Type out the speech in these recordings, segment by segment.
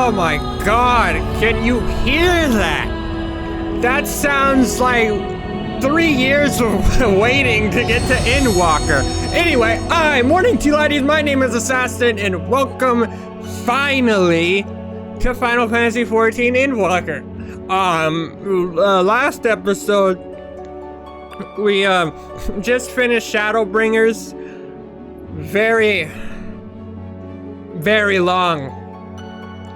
Oh my god, can you hear that? That sounds like 3 years of waiting to get to Endwalker. Anyway, morning to you ladies, my name is Assassin, and welcome finally to Final Fantasy XIV Endwalker. Last episode, we just finished Shadowbringers. Very long.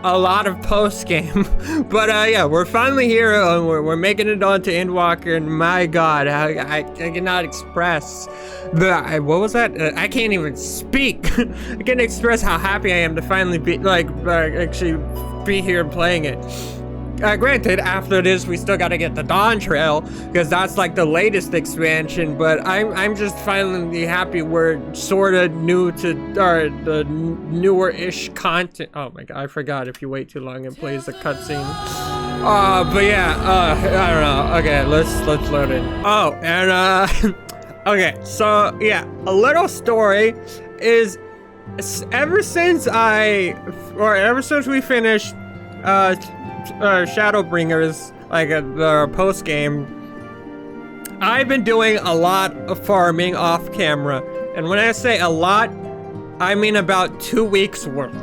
A lot of post-game. But yeah, we're finally here. We're making it on to Endwalker, and my god, I cannot express the, what was that? I can't even speak. I can't express how happy I am to finally be, actually be here playing it. Granted, after this, we still gotta get the Dawn Trail, because that's like the latest expansion, but I'm just finally happy we're sorta new to, the newer-ish content. Oh my god, I forgot if you wait too long it plays the cutscene. But yeah, I don't know. Okay, let's load in. Oh, and okay, so yeah, a little story is, ever since we finished, Shadowbringers, like the post game, I've been doing a lot of farming off camera, and when I say a lot, I mean about 2 weeks worth,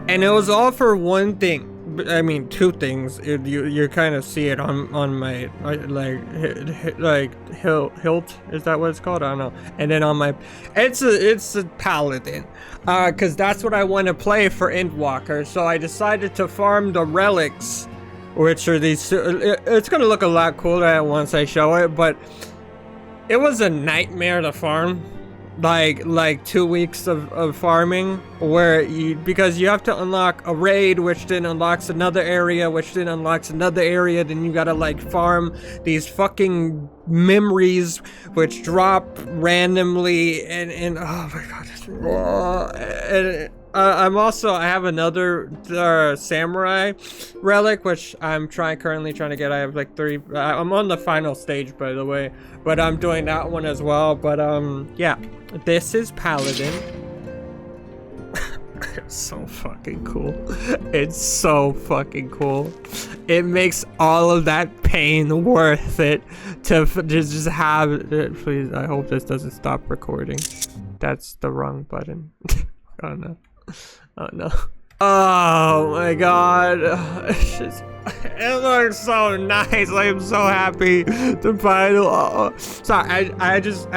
and it was all for one thing. I mean, two things. You kind of see it on my hilt. Is that what it's called? I don't know. And then on my, it's a paladin, because that's what I want to play for Endwalker. So I decided to farm the relics, which are these. It's gonna look a lot cooler once I show it, but it was a nightmare to farm. Like 2 weeks of farming, where because you have to unlock a raid, which then unlocks another area, which then unlocks another area, then you gotta like farm these fucking memories which drop randomly, and oh my god, and I have another samurai relic, which I'm currently trying to get. I have like 3. I'm on the final stage, by the way, but I'm doing that one as well. But yeah, this is Paladin. It's so fucking cool. It's so fucking cool. It makes all of that pain worth it to just have it. Please, I hope this doesn't stop recording. That's the wrong button. Oh no. Oh no. Oh my god. It looks so nice. I am so happy to finally. Oh. Sorry, I just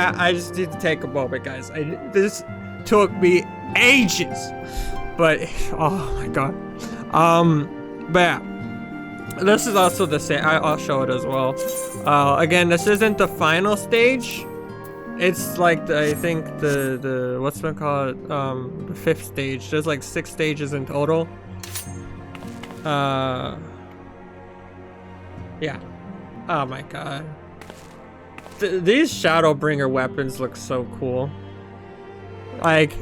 need to take a moment, guys. This took me ages, but oh my god. But yeah, this is also the same. I'll show it as well. Again, this isn't the final stage. It's like I think the what's it called, the 5th stage. There's like 6 stages in total. Yeah. Oh my god. These Shadowbringer weapons look so cool. Like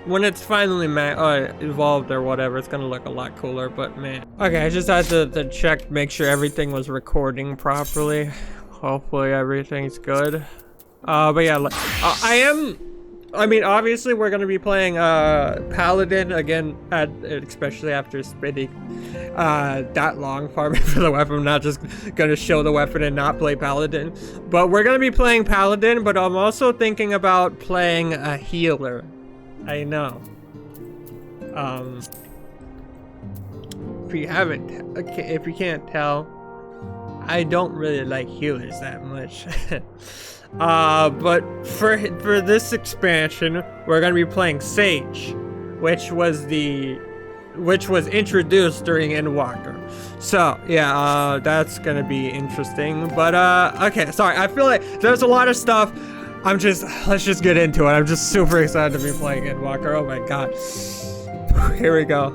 when it's finally evolved or whatever, it's gonna look a lot cooler. But man, okay, I just had to check, make sure everything was recording properly. Hopefully everything's good. But yeah, I mean, obviously we're gonna be playing Paladin again, especially after spending that long farming for the weapon. I'm not just gonna show the weapon and not play Paladin, but we're gonna be playing Paladin. But I'm also thinking about playing a healer. I know. If you can't tell, I don't really like healers that much. But for this expansion, we're gonna be playing Sage, which was introduced during Endwalker. So yeah, that's gonna be interesting. But okay, sorry. I feel like there's a lot of stuff. Let's just get into it. I'm just super excited to be playing Endwalker. Oh my god. Here we go.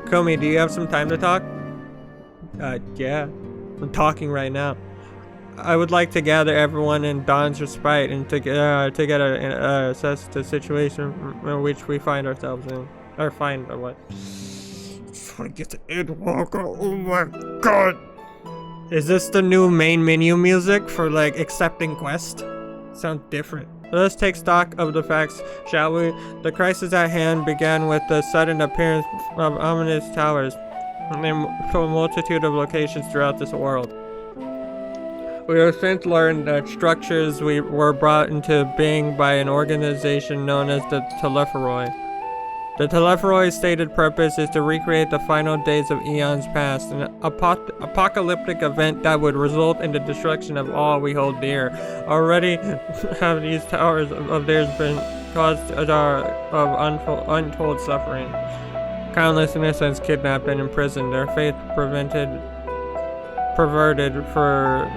Komi, do you have some time to talk? Yeah, I'm talking right now. I would like to gather everyone in Dawn's respite and to assess the situation in which we find ourselves in, or what? Just want to get to Endwalker. Oh my god! Is this the new main menu music for like accepting quest? Sounds different. Let's take stock of the facts, shall we? The crisis at hand began with the sudden appearance of ominous towers in a multitude of locations throughout this world. We have since learned that structures were brought into being by an organization known as the Telepheroi. The Telepheroi's stated purpose is to recreate the final days of eons past, an apocalyptic event that would result in the destruction of all we hold dear. Already have these towers of theirs been caused of untold suffering. Countless innocents kidnapped and imprisoned, their faith perverted for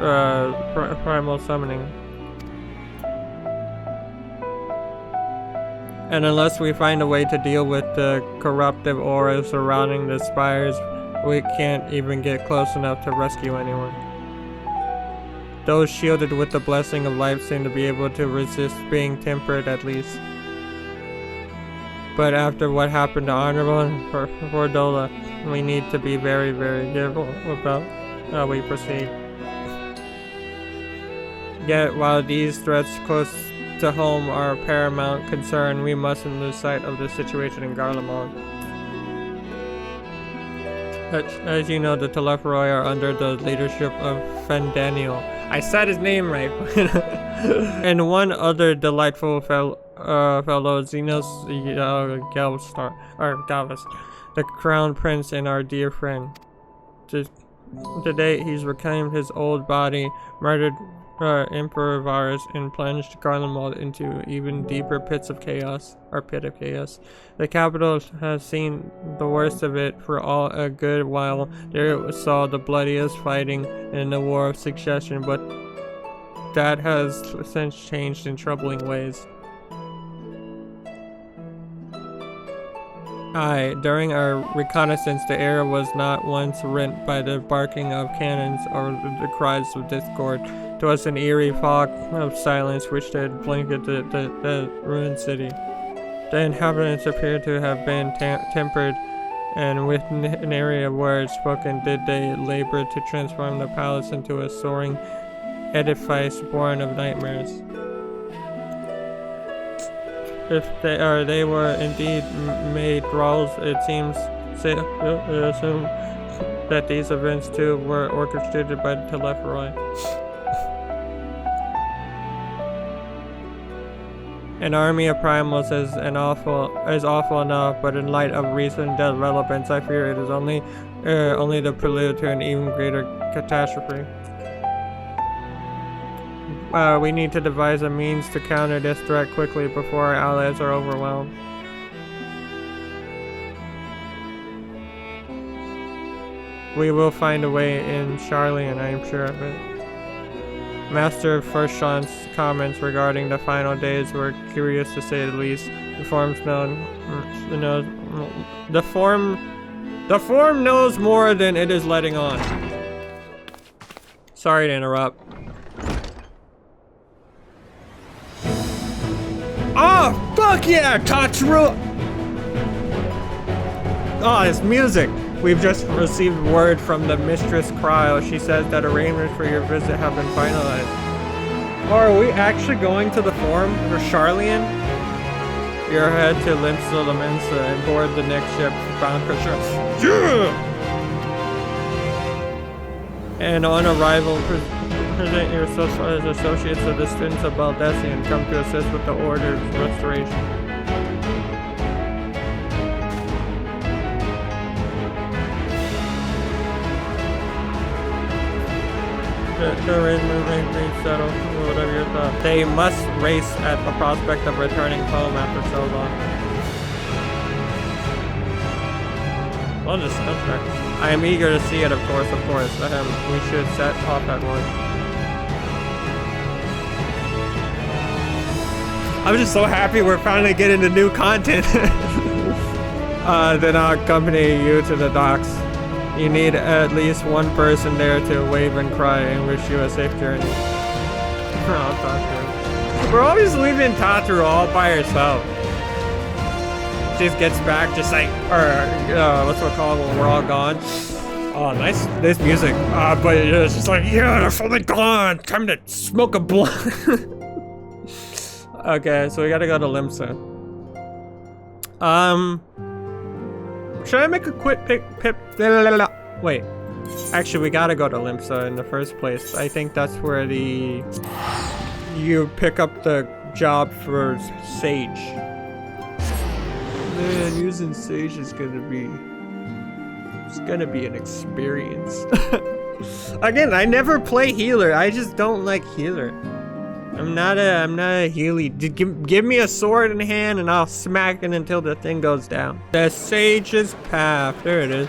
primal summoning. And unless we find a way to deal with the corruptive aura surrounding the spires, we can't even get close enough to rescue anyone. Those shielded with the blessing of life seem to be able to resist being tempered at least. But after what happened to Honorable and Fordola, we need to be very, very careful about how we proceed. Yet, while these threats close to home are a paramount concern, we mustn't lose sight of the situation in Garlemald. As you know, the Telepheroi are under the leadership of Fendaniel. I said his name right. And one other delightful fellow, Xenos Galvest, the crown prince and our dear friend. Today, he's reclaimed his old body, murdered Emperor Varus, and plunged Garlemald into even deeper pit of chaos. The capital has seen the worst of it for a good while. There it saw the bloodiest fighting in the War of Succession, but that has since changed in troubling ways. During our reconnaissance, the air was not once rent by the barking of cannons or the cries of discord. It was an eerie fog of silence which had blanketed the ruined city. The inhabitants appeared to have been tempered, and with nary a word spoken did they labor to transform the palace into a soaring edifice born of nightmares. If they were indeed made thralls, it seems safe to assume that these events too were orchestrated by the Telepheroi. An army of primals is awful enough, but in light of recent developments, I fear it is only the prelude to an even greater catastrophe. We need to devise a means to counter this threat quickly before our allies are overwhelmed. We will find a way in Sharlayan, I am sure of it. Master Fershon's comments regarding the final days were curious to say the least. The form knows more than it is letting on. Sorry to interrupt. Oh, fuck yeah, Tatsuru! Oh, this music! We've just received word from the Mistress Cryo. She says that arrangements for your visit have been finalized. Oh, are we actually going to the forum for Sharlayan? You're ahead to Limsa Lamensa and board the next ship bound for Yeah! And on arrival, present your associates of the students of Baldessi and come to assist with the order's restoration. The arrangement may settle, whatever your thoughts. They must race at the prospect of returning home after so long. Love the soundtrack. I am eager to see it, of course. We should set off at once. I'm just so happy we're finally getting the new content. Then I'll accompany you to the docks. You need at least one person there to wave and cry and wish you a safe journey. Oh, Tataru. We're always leaving Tataru all by herself. She just gets back just like, what's it called when we're all gone? Oh, nice music. But it's just like, yeah, they're fully gone. Time to smoke a blunt. Okay, so we gotta go to Limsa. Should I make a quick wait. Actually, we gotta go to Limsa in the first place. I think that's where you pick up the job for Sage. Man, using Sage is gonna be an experience. Again, I never play healer. I just don't like healer. I'm not a healy. Give me a sword in hand and I'll smack it until the thing goes down. The Sage's Path. There it is.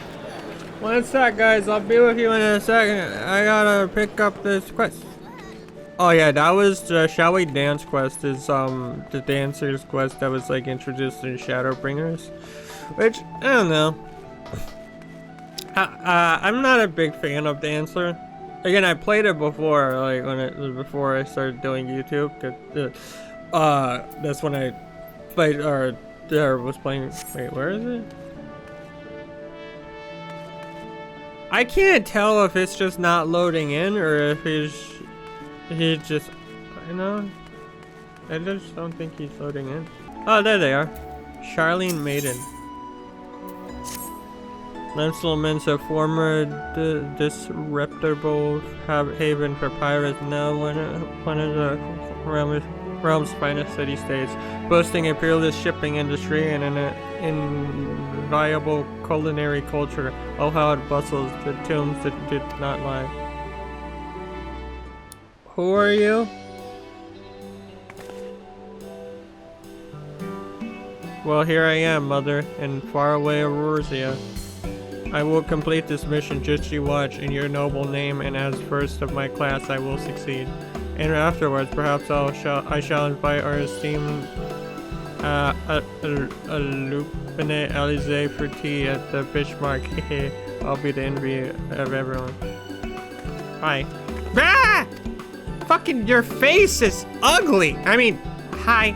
One sec, guys. I'll be with you in a second. I gotta pick up this quest. Oh yeah, that was the Shall We Dance quest. Is the Dancer's quest that was like introduced in Shadowbringers, which I don't know. I'm not a big fan of Dancer. Again, I played it before, like before I started doing YouTube. That's when I played or was playing. Wait, where is it? I can't tell if it's just not loading in or if he just, you know, I just don't think he's loading in. Oh, there they are. Charlene Maiden. Lenselman's a former disreputable haven for pirates, now one of the realm's finest city-states, boasting a peerless shipping industry and an inviolable culinary culture. Oh, how it bustles, the tombs that did not lie. Who are you? Well, here I am, Mother, in faraway Aurorsia. I will complete this mission, just you watch, in your noble name, and as first of my class I will succeed. And afterwards, perhaps I shall invite our esteemed Lupine Alize for tea at the Bismarck. I'll be the envy of everyone. Hi. Ah! Fucking your face is ugly! I mean, hi.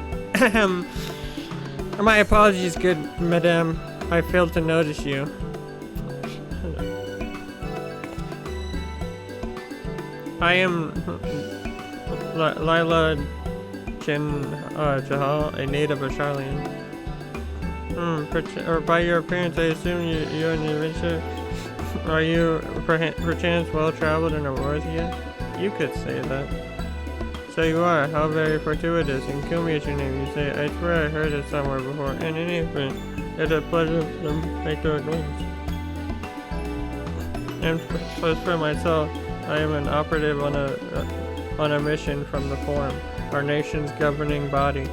My apologies, good madame. I failed to notice you. I am Lila Jahal, a native of Charlayan. Or by your appearance, I assume you and your adventure. Are you perchance well traveled in Aurorsia? You could say that. So you are. How very fortuitous. And Kumi is your name, you say. I swear I heard it somewhere before. And in any event, it's a pleasure to make your acquaintance. And for myself, I am an operative on a mission from the Forum, our nation's governing body.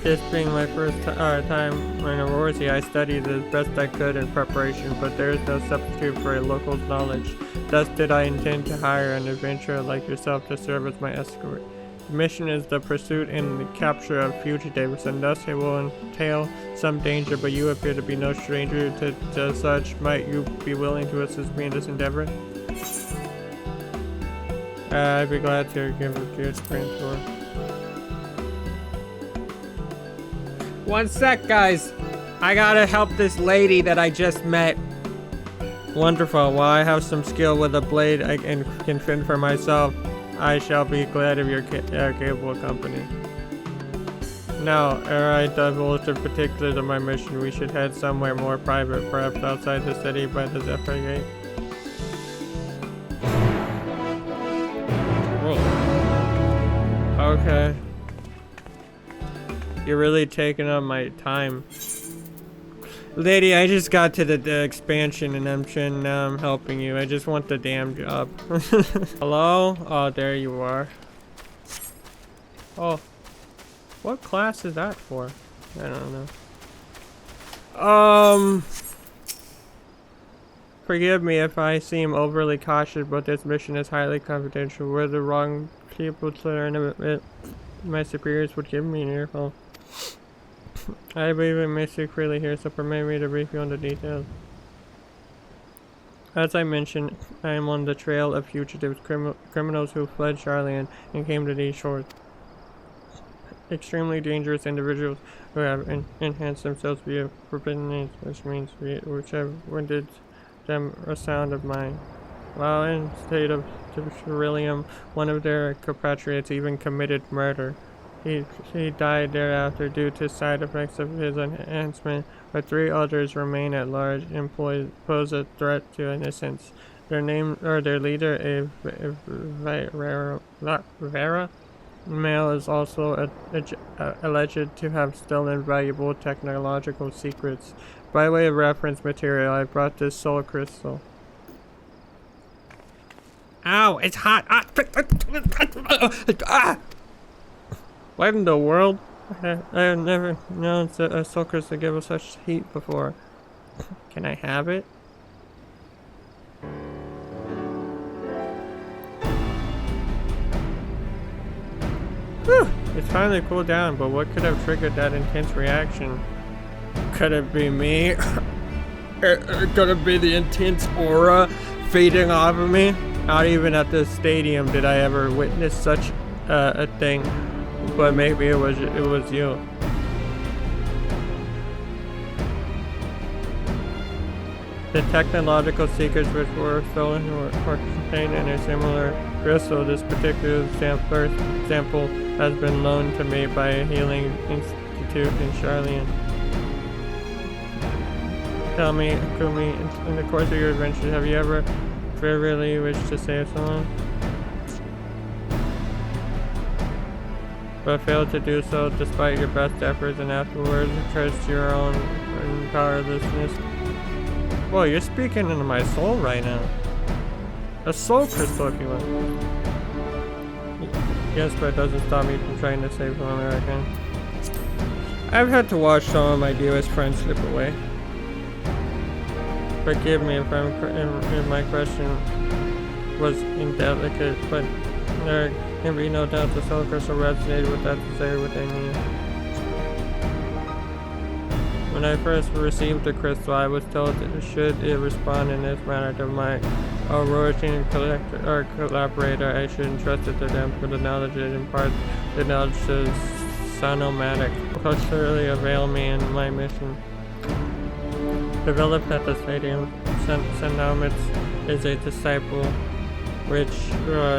This being my first time in Aurorsia, I studied as best I could in preparation, but there is no substitute for a local's knowledge. Thus did I intend to hire an adventurer like yourself to serve as my escort. The mission is the pursuit and the capture of fugitives, and thus it will entail some danger, but you appear to be no stranger to such. Might you be willing to assist me in this endeavor? I'd be glad to give it to your experience tour. One sec, guys. I gotta help this lady that I just met. Wonderful. While I have some skill with a blade and can fend for myself, I shall be glad of your capable company. Now, ere I divulge the particulars of my mission, we should head somewhere more private, perhaps outside the city by the Zephyr Gate. Okay. You're really taking up my time. Lady, I just got to the expansion and now I'm helping you. I just want the damn job. Hello? Oh, there you are. Oh. What class is that for? I don't know. Forgive me if I seem overly cautious, but this mission is highly confidential. We're the wrong people to learn of it. My superiors would give me an earful. I believe I may speak freely here, so permit me to brief you on the details. As I mentioned, I am on the trail of fugitives, criminals who fled Charlayan and came to these shores. Extremely dangerous individuals who have enhanced themselves via forbidden means, which have rendered them a sound of mind. While in state of delirium, one of their compatriots even committed murder. He died thereafter due to side effects of his enhancement, but 3 others remain at large and pose a threat to innocence. Their leader, Vera Male, is also alleged to have stolen valuable technological secrets. By way of reference material, I brought this soul crystal. Ow, it's hot! Ah! What in the world? I have never known a soul crystal give us such heat before. Can I have it? Whew! It's finally cooled down, but what could have triggered that intense reaction? Could it be me? Could it be the intense aura fading off of me? Not even at the stadium did I ever witness such a thing, but maybe it was you. The technological secrets which were stolen were contained in a similar crystal. This particular sample has been loaned to me by a healing institute in Sharlayan. Tell me, Akumi, in the course of your adventure, have you ever really wished to save someone, but failed to do so despite your best efforts, and afterwards cursed your own powerlessness? Whoa, you're speaking into my soul right now. A soul crystal, if you will. Yes, but it doesn't stop me from trying to save someone where I can. I've had to watch some of my dearest friends slip away. Forgive me if my question was indelicate, but there can be no doubt the soul crystal resonated with that desire within you. When I first received the crystal, I was told that should it respond in this manner to my origin collaborator, I should entrust it to them for the knowledge it imparts. The knowledge is sonomatic, will surely avail me in my mission. Developed at the stadium, Sonomits is a disciple which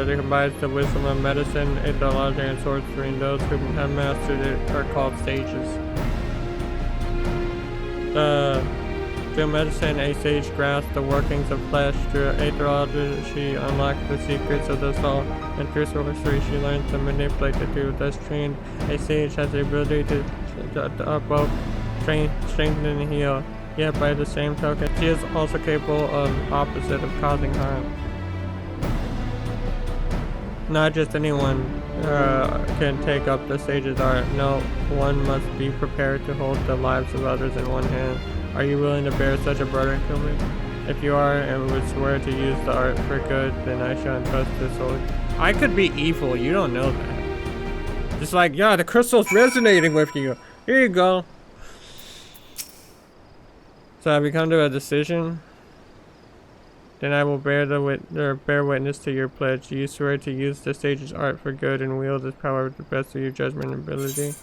combines the wisdom of medicine, ethology, and sorcery, and those who have mastered it are called sages. Through medicine, a sage grasps the workings of flesh. Through aetherology, she unlocks the secrets of the soul, and through sorcery, she learns to manipulate the two. Thus trained, a sage has the ability to both strengthen and heal. Yet by the same token, she is also capable of opposite of causing harm. Not just anyone can take up the sage's art. No, one must be prepared to hold the lives of others in one hand. Are you willing to bear such a burden, Kumi? If you are and would swear to use the art for good, then I shall entrust this soul. I could be evil, you don't know that. Just like, yeah, the crystal's resonating with you. Here you go. So have you come to a decision? Then I will bear witness to your pledge. You swear to use the sage's art for good and wield its power to the best of your judgment and ability.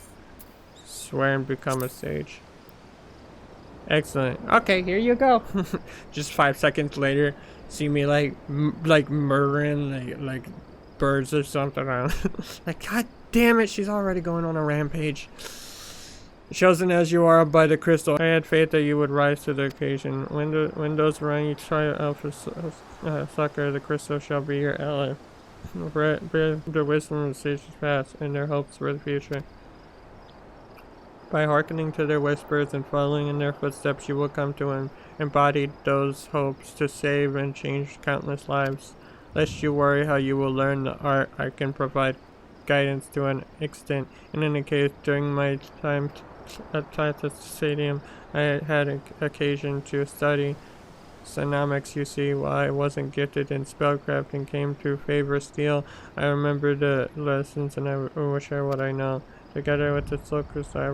Swear and become a sage. Excellent. Okay, here you go. Just 5 seconds later, see me like murdering like birds or something. Like, god damn it, she's already going on a rampage. Chosen as you are by the crystal, I had faith that you would rise to the occasion. When those around you try to succor, the crystal shall be your ally. Bear the wisdom of the sage's past and their hopes for the future. By hearkening to their whispers and following in their footsteps, you will come to embody those hopes to save and change countless lives. Lest you worry how you will learn the art, I can provide guidance to an extent. In any case, during my time at the stadium, I had occasion to study Sonomics. You see, while I wasn't gifted in spellcraft and came to favor steel, I remember the lessons and I will share what I know. Together with the soul crystal, I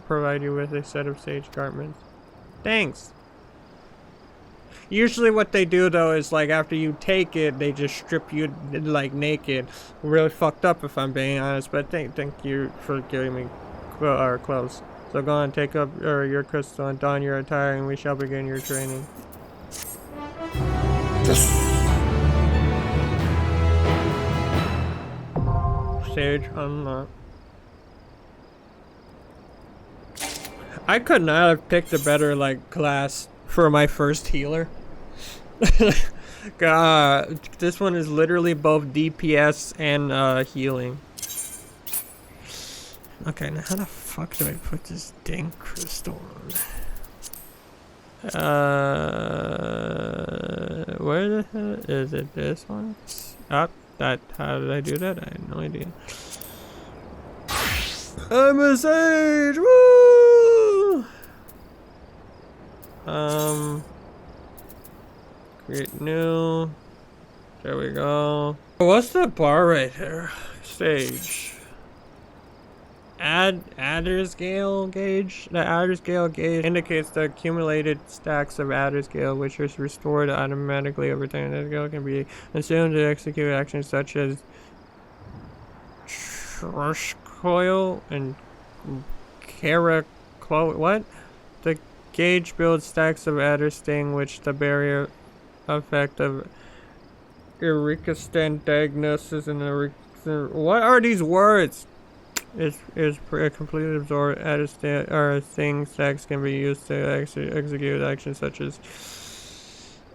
provide you with a set of sage garments. Thanks! Usually what they do though is like after you take it, they just strip you like naked. Really fucked up if I'm being honest, but thank you for giving me our clothes. So go on, take up your crystal and don your attire and we shall begin your training. Sage unlocked. I could not have picked a better like class for my first healer. God, this one is literally both DPS and healing. Okay, now how the fuck do I put this dang crystal on? Where the hell is it? This one? How did I do that? I have no idea. I'm a sage! Woo! Create new. There we go. What's the bar right there? Sage. Adder's Gale gauge. The Adder's Gale gauge indicates the accumulated stacks of Adder's Gale, which is restored automatically over time. Adder's Gale can be assumed to execute actions such as Trush Coil and Caraclo. What? The gauge builds stacks of Adder Sting, which the barrier effect of Ericastan diagnosis and what are these words? Is completely absorbed. Adder Sting stacks can be used to execute actions such as.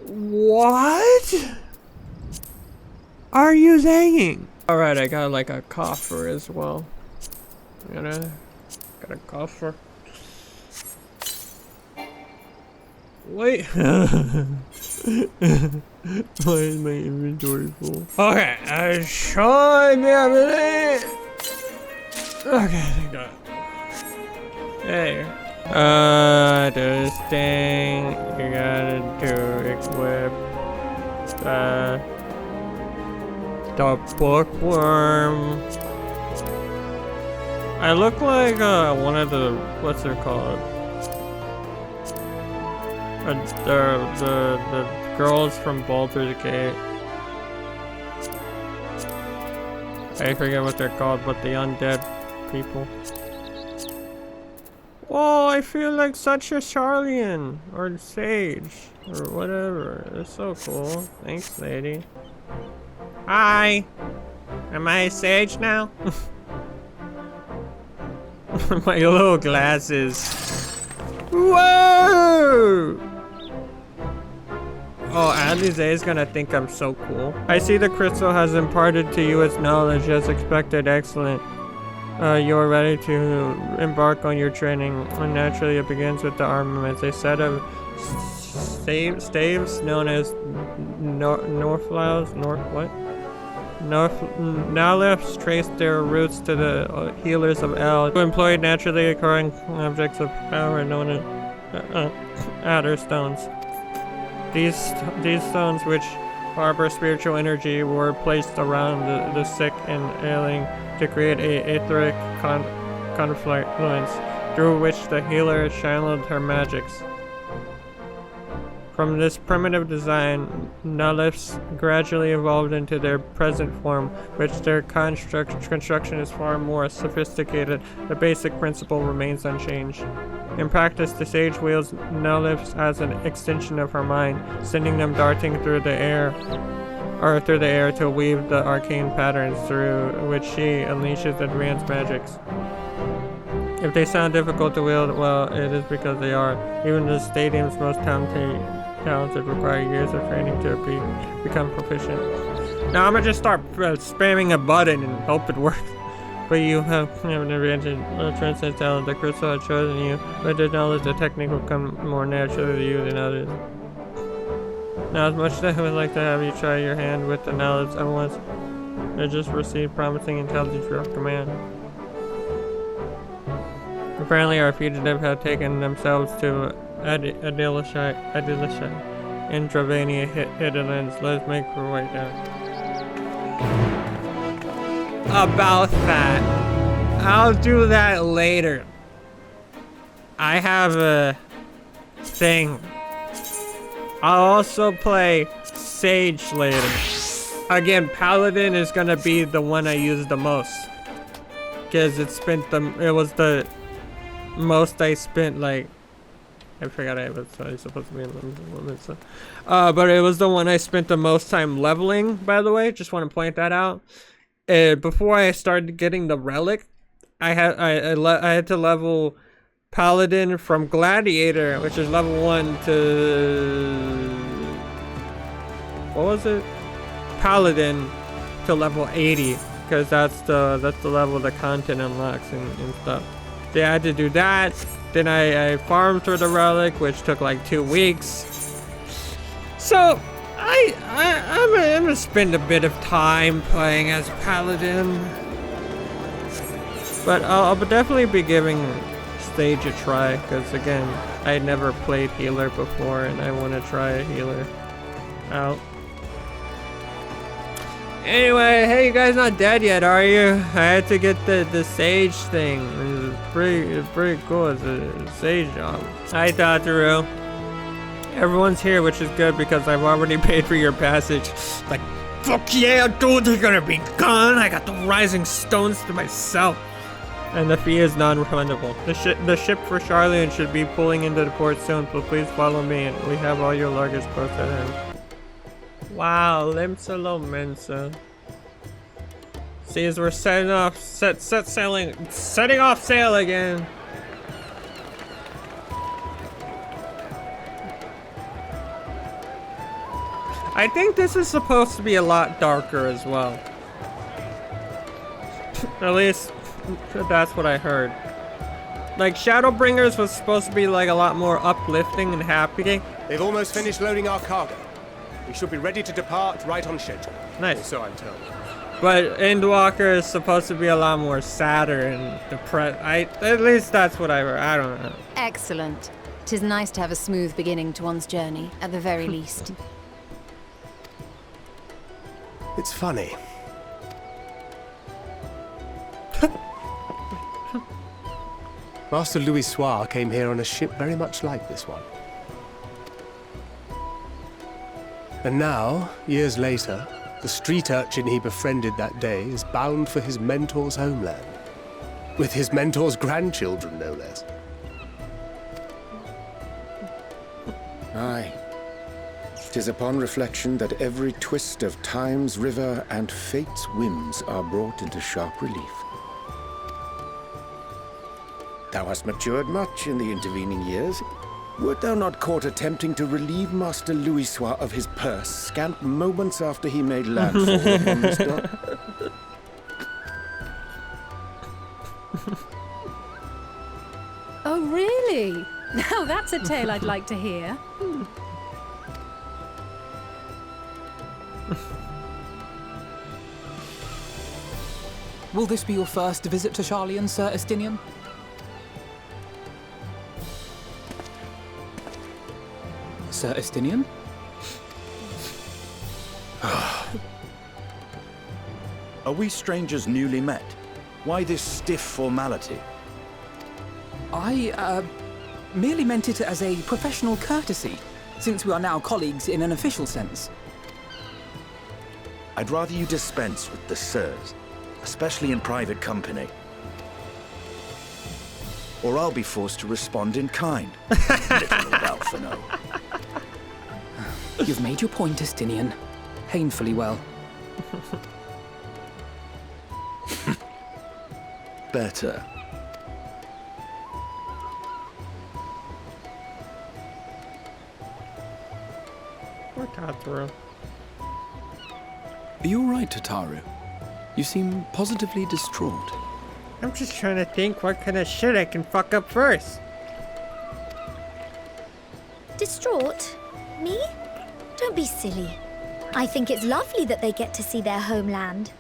What are you saying? Alright, I got like a coffer as well. Got a coffer. Wait. Why is my inventory full? Okay, show me everything. Okay, thank God. Hey. This thing you gotta do equip the bookworm. I look like one of the what's it called? The girls from Baldur's Gate. I forget what they're called, but the undead people. Whoa, I feel like such a Sharlayan or sage or whatever. It's so cool. Thanks, lady. Hi. Am I a sage now? My little glasses. Whoa! Oh, Alize is gonna think I'm so cool. I see the crystal has imparted to you its knowledge as expected. Excellent. You're ready to embark on your training. And naturally, it begins with the armaments. A set of staves known as Nalefs trace their roots to the healers of El, who employed naturally occurring objects of power known as Adder Stones. These stones, which harbor spiritual energy, were placed around the sick and ailing to create a etheric confluence through which the healer channeled her magics. From this primitive design, Nalefs gradually evolved into their present form, which their construction is far more sophisticated. The basic principle remains unchanged. In practice, the sage wields Nalefs as an extension of her mind, sending them darting through the air to weave the arcane patterns through which she unleashes advanced magics. If they sound difficult to wield, well, it is because they are. Even the stadium's most talented require years of training to become proficient. Now I'm gonna just start spamming a button and hope it works. But you have an advantage, transcendent talent. The crystal has chosen you, but the knowledge the technique will come more naturally to you than others. Now, as much as I would like to have you try your hand with the knowledge at once, I just received promising intelligence for your command. Apparently, our fugitive had taken themselves to Adilashai in Dravania Hinterlands. Let's make our way down. About that. I'll do that later. I have a thing. I'll also play Sage later. Again, Paladin is gonna be the one I use the most. Cause it was the most I spent, like, I forgot I was supposed to be in limit, so. But it was the one I spent the most time leveling, by the way. Just want to point that out. before I started getting the relic, I had to level Paladin from Gladiator, which is level 1 to, what was it? Paladin to level 80, because that's the level the content unlocks and stuff. So I had to do that. Then I farmed for the relic, which took like 2 weeks. So I'm gonna spend a bit of time playing as Paladin, but I'll definitely be giving Stage a try, because again, I never played healer before and I want to try a healer out. Anyway, hey, you guys not dead yet, are you? I had to get the sage thing. It's pretty cool. It's a sage job. Hi, Tataru. Everyone's here, which is good because I've already paid for your passage. Like, fuck yeah, dude, they're gonna be gone. I got the rising stones to myself. And the fee is non-refundable. The ship for Sharlayan should be pulling into the port soon, so please follow me and we have all your luggage close at hand. Wow, Limsalo Mensa. See, as we're setting off sail again. I think this is supposed to be a lot darker as well. At least that's what I heard. Like, Shadowbringers was supposed to be like a lot more uplifting and happy. They've almost finished loading our cargo. We should be ready to depart right on schedule. Nice. Or so I'm told. But Endwalker is supposed to be a lot more sadder and depressed. At least that's what I heard. I don't know. Excellent. 'Tis nice to have a smooth beginning to one's journey, at the very least. It's funny. Master Louis Soir came here on a ship very much like this one. And now, years later, the street urchin he befriended that day is bound for his mentor's homeland. With his mentor's grandchildren, no less. Aye. 'Tis upon reflection that every twist of time's river and fate's whims are brought into sharp relief. Thou hast matured much in the intervening years. Wert thou not caught attempting to relieve Master Louis Soir of his purse scant moments after he made landfall upon this dock? Oh, really? Now that's a tale I'd like to hear. Will this be your first visit to Sharlayan, Sir Estinian? Sir Estinian? Are we strangers newly met? Why this stiff formality? I, merely meant it as a professional courtesy, since we are now colleagues in an official sense. I'd rather you dispense with the sirs, especially in private company. Or I'll be forced to respond in kind. Little Alphino. You've made your point, Estinian. Painfully well. Better. Poor Tataru. Are you alright, Tataru? You seem positively distraught. I'm just trying to think what kind of shit I can fuck up first. Distraught? Me? Don't be silly. I think it's lovely that they get to see their homeland.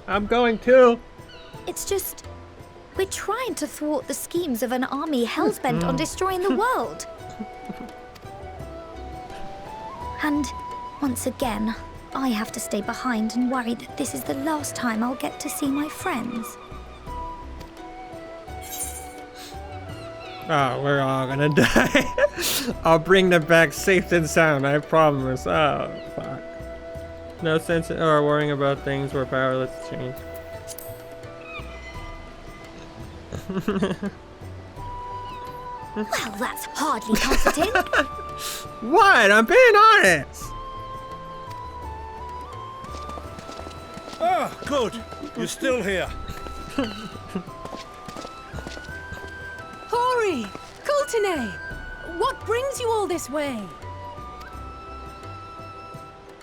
I'm going too. It's just, we're trying to thwart the schemes of an army hellbent on destroying the world. And once again, I have to stay behind and worry that this is the last time I'll get to see my friends. Oh, we're all gonna die. I'll bring them back safe and sound, I promise. Oh, fuck. No sense in worrying about things we're powerless to change. Well, that's hardly comforting. What? I'm being honest. Ah, good. You're still here. Hori! Coulternay! What brings you all this way?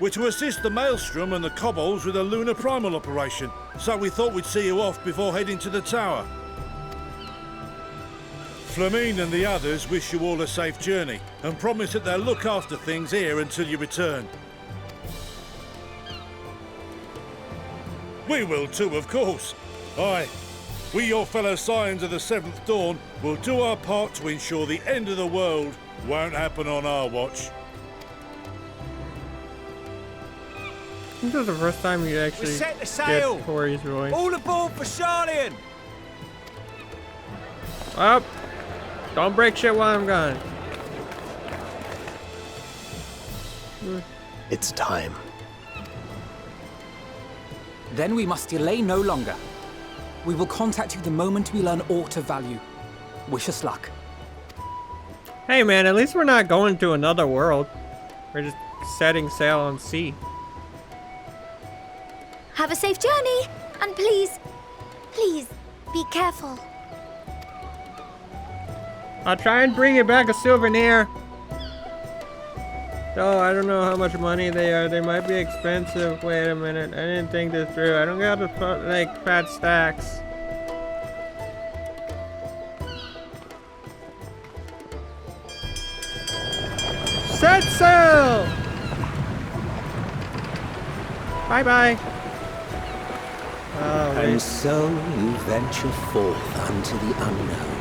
We're to assist the Maelstrom and the Kobolds with a lunar primal operation, so we thought we'd see you off before heading to the tower. Flamine and the others wish you all a safe journey, and promise that they'll look after things here until you return. We will too, of course. Aye, we, your fellow Scions of the Seventh Dawn, will do our part to ensure the end of the world won't happen on our watch. This is the first time you actually set the sail. get Tori's voice. All aboard for Sharlayan! Up! Don't break shit while I'm gone. It's time. Then we must delay no longer. We will contact you the moment we learn aught of value. Wish us luck. Hey man, at least we're not going to another world. We're just setting sail on sea. Have a safe journey, and please, please, be careful. I'll try and bring you back a souvenir. Oh, I don't know how much money they are. They might be expensive. Wait a minute. I didn't think this through. I don't got to put, like, fat stacks. Set sail! Bye-bye. Oh, and so you venture forth unto the unknown.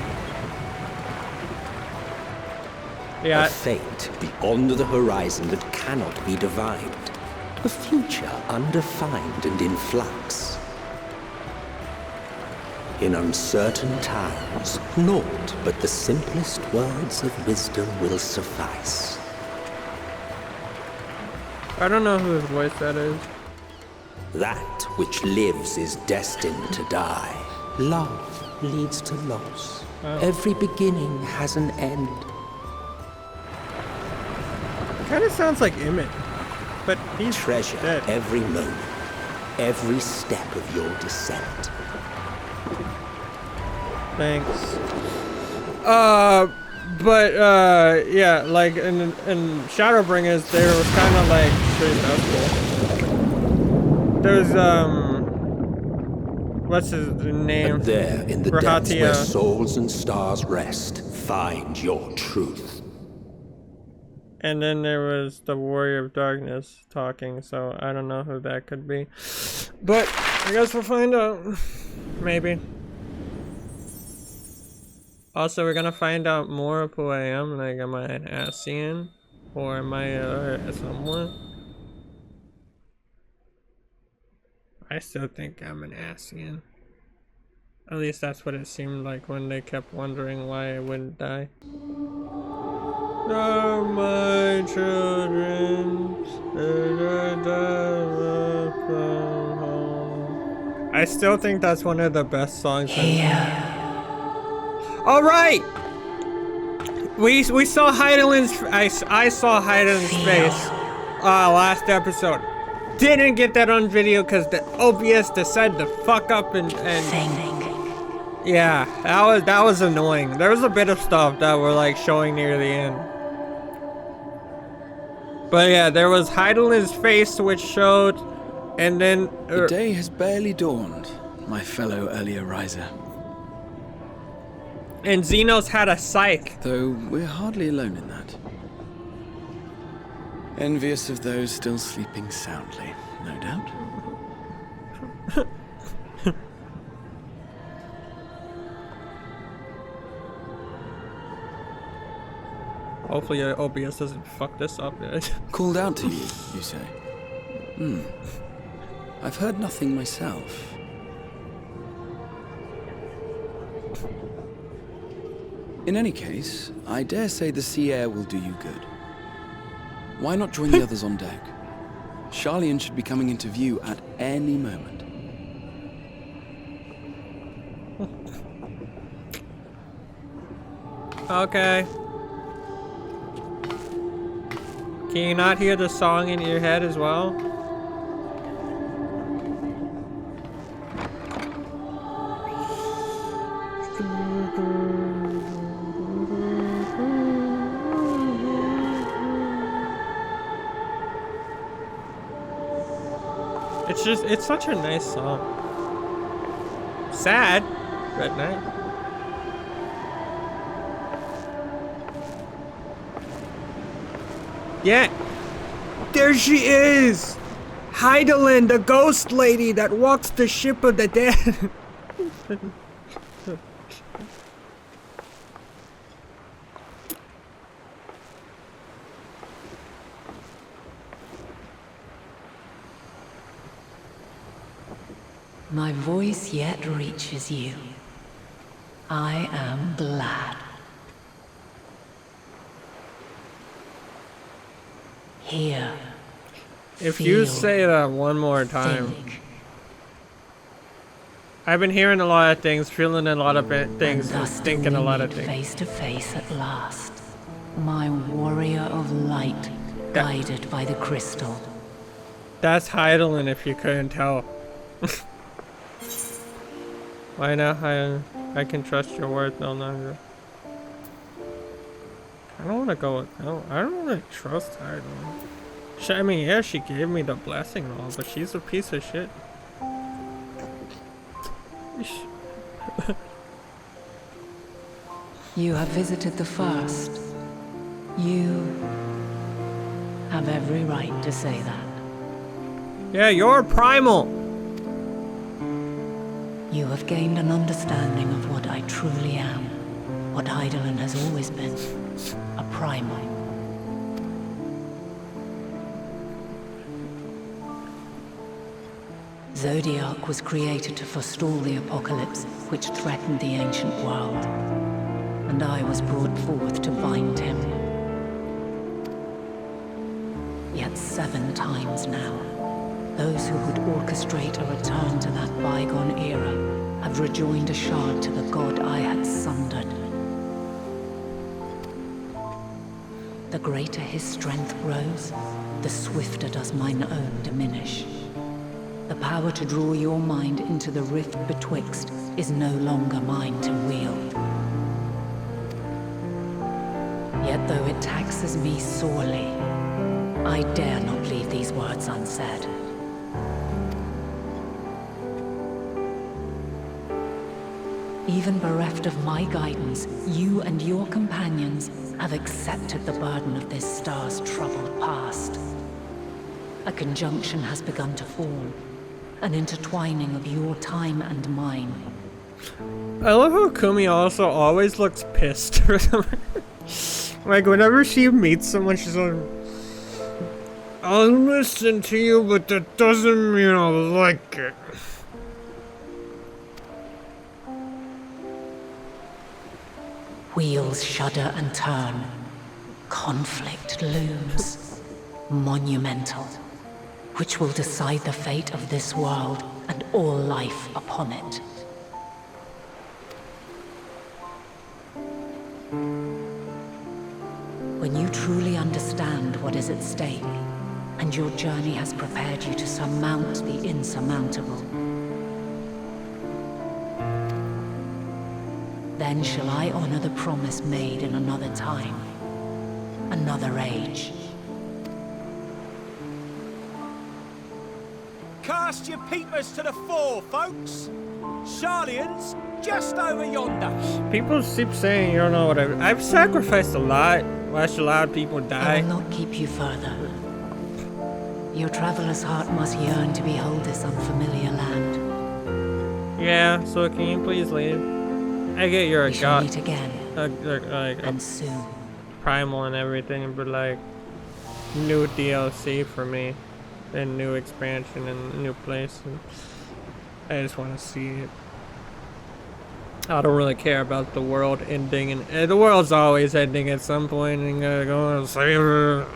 Yeah. A fate beyond the horizon that cannot be divined. A future undefined and in flux. In uncertain times, naught but the simplest words of wisdom will suffice. I don't know whose voice that is. That which lives is destined to die. Love leads to loss. Oh. Every beginning has an end. Kind of sounds like Emmett, but he's treasure dead. Every moment, every step of your descent. Thanks. Yeah, like in Shadowbringers, there was kind of like there's what's his name? And there, in the depths Rahatia. where souls and stars rest, find your truth. And then there was the Warrior of Darkness talking, so I don't know who that could be. But I guess we'll find out. Maybe. Also, we're gonna find out more of who I am. Like, am I an Ascian? Or am I someone? I still think I'm an Ascian. At least that's what it seemed like when they kept wondering why I wouldn't die. Oh, my children. I still think that's one of the best songs. All right. We saw Heidelin's. I saw Heidelin's face. Last episode. Didn't get that on video because the OBS decided to fuck up and yeah, that was annoying. There was a bit of stuff that were like showing near the end. But yeah, there was Heidelin's face which showed, and then the day has barely dawned, my fellow earlier riser. And Xenos had a scythe. Though we're hardly alone in that. Envious of those still sleeping soundly, no doubt. Hopefully OBS doesn't fuck this up. Called out to you, you say? I've heard nothing myself. In any case, I dare say the sea air will do you good. Why not join the others on deck? Sharlayan should be coming into view at any moment. Okay. Can you not hear the song in your head as well? It's such a nice song. Sad, but nice. Yeah, there she is! Heidelin, the ghost lady that walks the ship of the dead. My voice yet reaches you. I am glad. Here. If you say that one more time. I've been hearing a lot of things, feeling a lot of things, and thinking a lot of things. Face to face at last. My warrior of light, guided by the crystal. That's Heidelin, if you couldn't tell. Why not? I can trust your word no longer. I don't want to go with no. I don't want to trust Heidelin. I mean, yeah, she gave me the blessing and all, but she's a piece of shit. You have visited the first. You have every right to say that. Yeah, you're primal. You have gained an understanding of what I truly am. What Heidelin has always been. A primal. Zodiac was created to forestall the apocalypse which threatened the ancient world. And I was brought forth to bind him. Yet 7 times now, those who would orchestrate a return to that bygone era have rejoined a shard to the god I had sundered. The greater his strength grows, the swifter does mine own diminish. The power to draw your mind into the rift betwixt is no longer mine to wield. Yet though it taxes me sorely, I dare not leave these words unsaid. Even bereft of my guidance, you and your companions have accepted the burden of this star's troubled past. A conjunction has begun to form, an intertwining of your time and mine. I love how Kumi also always looks pissed. Like, whenever she meets someone, she's like, I'll listen to you, but that doesn't mean I like it. Wheels shudder and turn. Conflict looms. Monumental. Which will decide the fate of this world and all life upon it. When you truly understand what is at stake, and your journey has prepared you to surmount the insurmountable, then shall I honor the promise made in another time, another age. Cast your peepers to the fore, folks. Sharlayan'S just over yonder. People keep saying you don't know what I've sacrificed a lot. Watched a lot of people die. I will not keep you further. Your traveler's heart must yearn to behold this unfamiliar land. Yeah, so can you please leave? I get you're a We shall god, meet again, and soon. primal and everything, but like new DLC for me, and new expansion and a new place, and I just want to see it. I don't really care about the world ending, and the world's always ending at some point, and you gotta go and save it.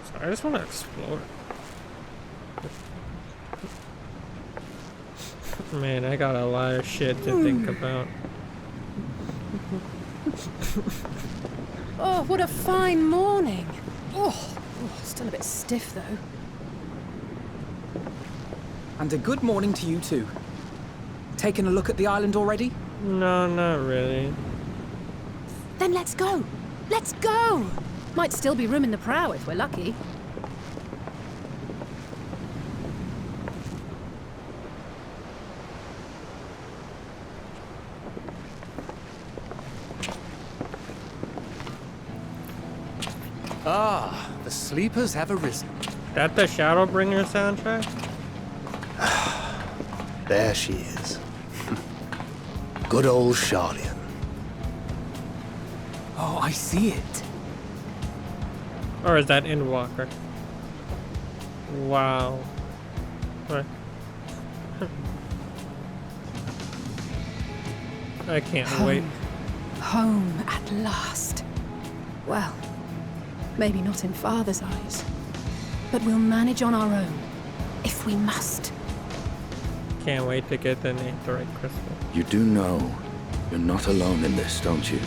So I just want to explore. Man, I got a lot of shit to think about. Oh, what a fine morning. Oh, still a bit stiff though. And a good morning to you too. Taking a look at the island already? No, not really. Then let's go. Let's go. Might still be room in the prow if we're lucky. Ah, the sleepers have arisen. That the Shadowbringer soundtrack? There she is. Good old Sharlayan. Oh, I see it. Or is that Endwalker? Wow. What? I can't wait. Home at last. Well, maybe not in Father's eyes, but we'll manage on our own, if we must. Can't wait to get the Netherite crystal. You do know you're not alone in this, don't you?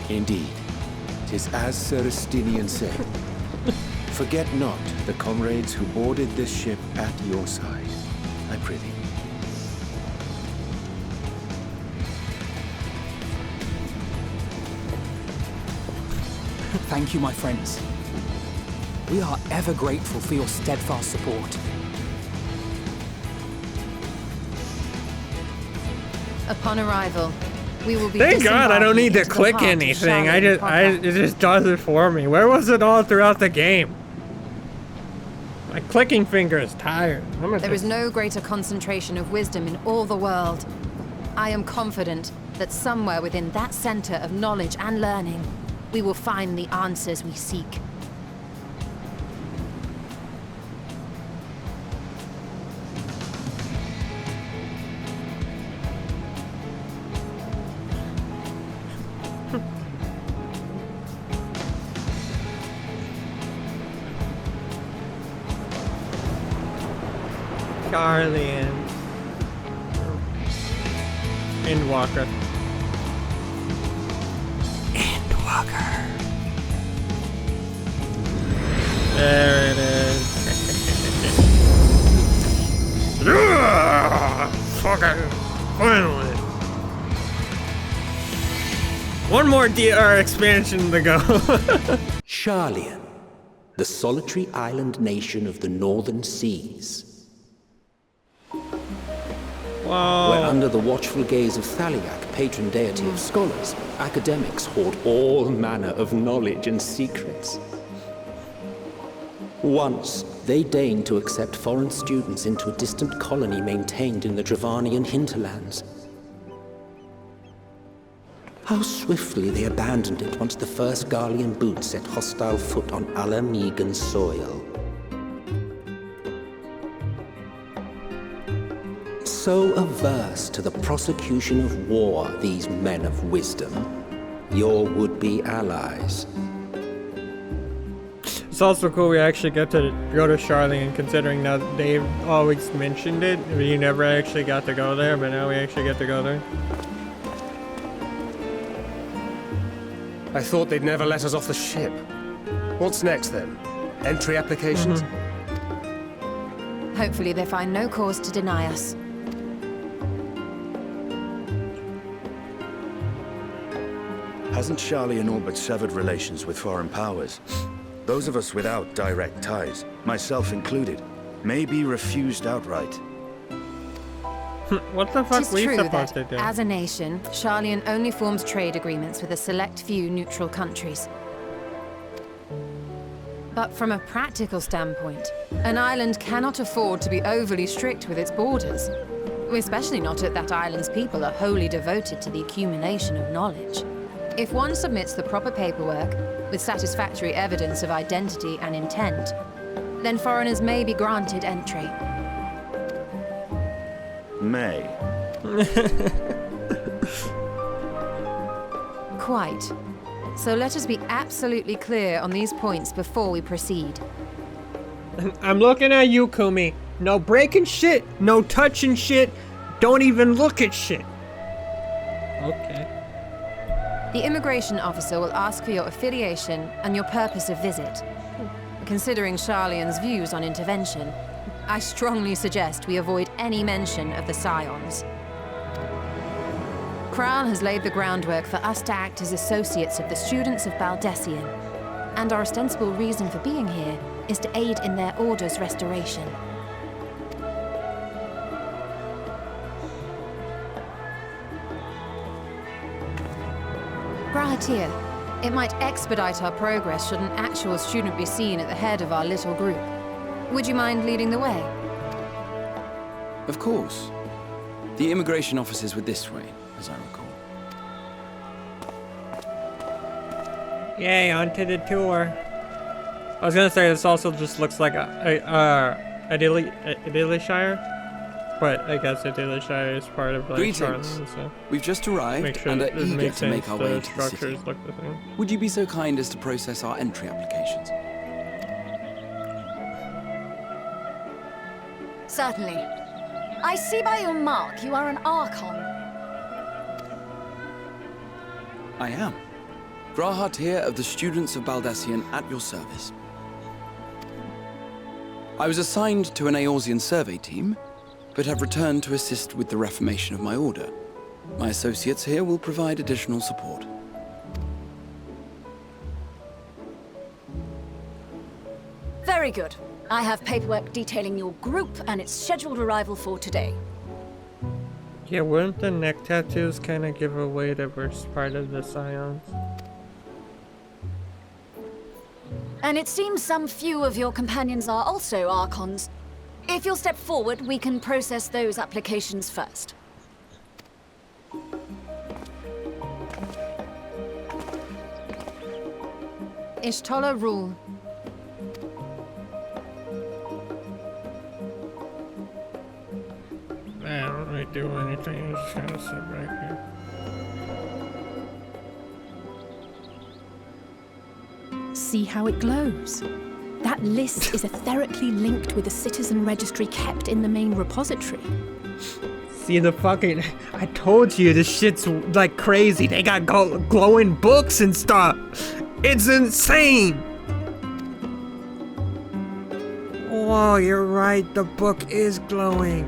Indeed. 'Tis as Sir Estinian said. Forget not the comrades who boarded this ship at your side, I prithee. Thank you, my friends. We are ever grateful for your steadfast support. Upon arrival, we will be. Thank God I don't need to disembarking into the click heart of anything. Sharlayan It just does it for me. Where was it all throughout the game? My clicking finger is tired. There is no greater concentration of wisdom in all the world. I am confident that somewhere within that center of knowledge and learning, we will find the answers we seek. Sharlayan'S. Endwalker. Endwalker. There it is. Fucking finally. One more expansion to go. Sharlayan, the solitary island nation of the northern seas. Wow. Where under the watchful gaze of Thaliak, patron deity of scholars, academics hoard all manner of knowledge and secrets. Once, they deigned to accept foreign students into a distant colony maintained in the Dravanian hinterlands. How swiftly they abandoned it once the first Garlean boot set hostile foot on Alamegan soil. So averse to the prosecution of war, these men of wisdom, your would-be allies. It's also cool we actually get to go to Sharlayan, considering that they've always mentioned it. You never actually got to go there, but now we actually get to go there. I thought they'd never let us off the ship. What's next then? Entry applications? Hopefully they find no cause to deny us. Hasn't Sharlayan all but severed relations with foreign powers? Those of us without direct ties, myself included, may be refused outright. What the fuck It's we true supposed that, to do? as a nation, Sharlayan only forms trade agreements with a select few neutral countries. But from a practical standpoint, an island cannot afford to be overly strict with its borders. Especially not if that island's people are wholly devoted to the accumulation of knowledge. If one submits the proper paperwork, with satisfactory evidence of identity and intent, then foreigners may be granted entry. May. Quite. So let us be absolutely clear on these points before we proceed. I'm looking at you, Kumi. No breaking shit, no touching shit, don't even look at shit. Okay. The immigration officer will ask for your affiliation and your purpose of visit. Considering Sharlayan's views on intervention, I strongly suggest we avoid any mention of the Scions. Kral has laid the groundwork for us to act as associates of the students of Baldessian, and our ostensible reason for being here is to aid in their order's restoration. Grahatir, it might expedite our progress should an actual student be seen at the head of our little group. Would you mind leading the way? Of course. The immigration officers were this way, as I recall. Yay, onto the tour. I was gonna say this also just looks like Adilishire, but I guess Adilishire is part of like Greetings. Charlotte, so We've just arrived sure and are that it eager makes to make sense our the way into the city. structures look the same. Would you be so kind as to process our entry applications? Certainly. I see by your mark you are an Archon. I am. Grahatir of the Students of Baldessian at your service. I was assigned to an Eorzean survey team, but have returned to assist with the reformation of my order. My associates here will provide additional support. Very good. I have paperwork detailing your group and its scheduled arrival for today. Yeah, wouldn't the neck tattoos kind of give away that we're part of the Scions? And it seems some few of your companions are also Archons. If you'll step forward, we can process those applications first. Ishtola rule. I don't really do anything, I just kind of sit right here. See how it glows? That list is etherically linked with the citizen registry kept in the main repository. See the fucking... I told you, this shit's like crazy. They got glowing books and stuff. It's insane. Whoa, you're right. The book is glowing.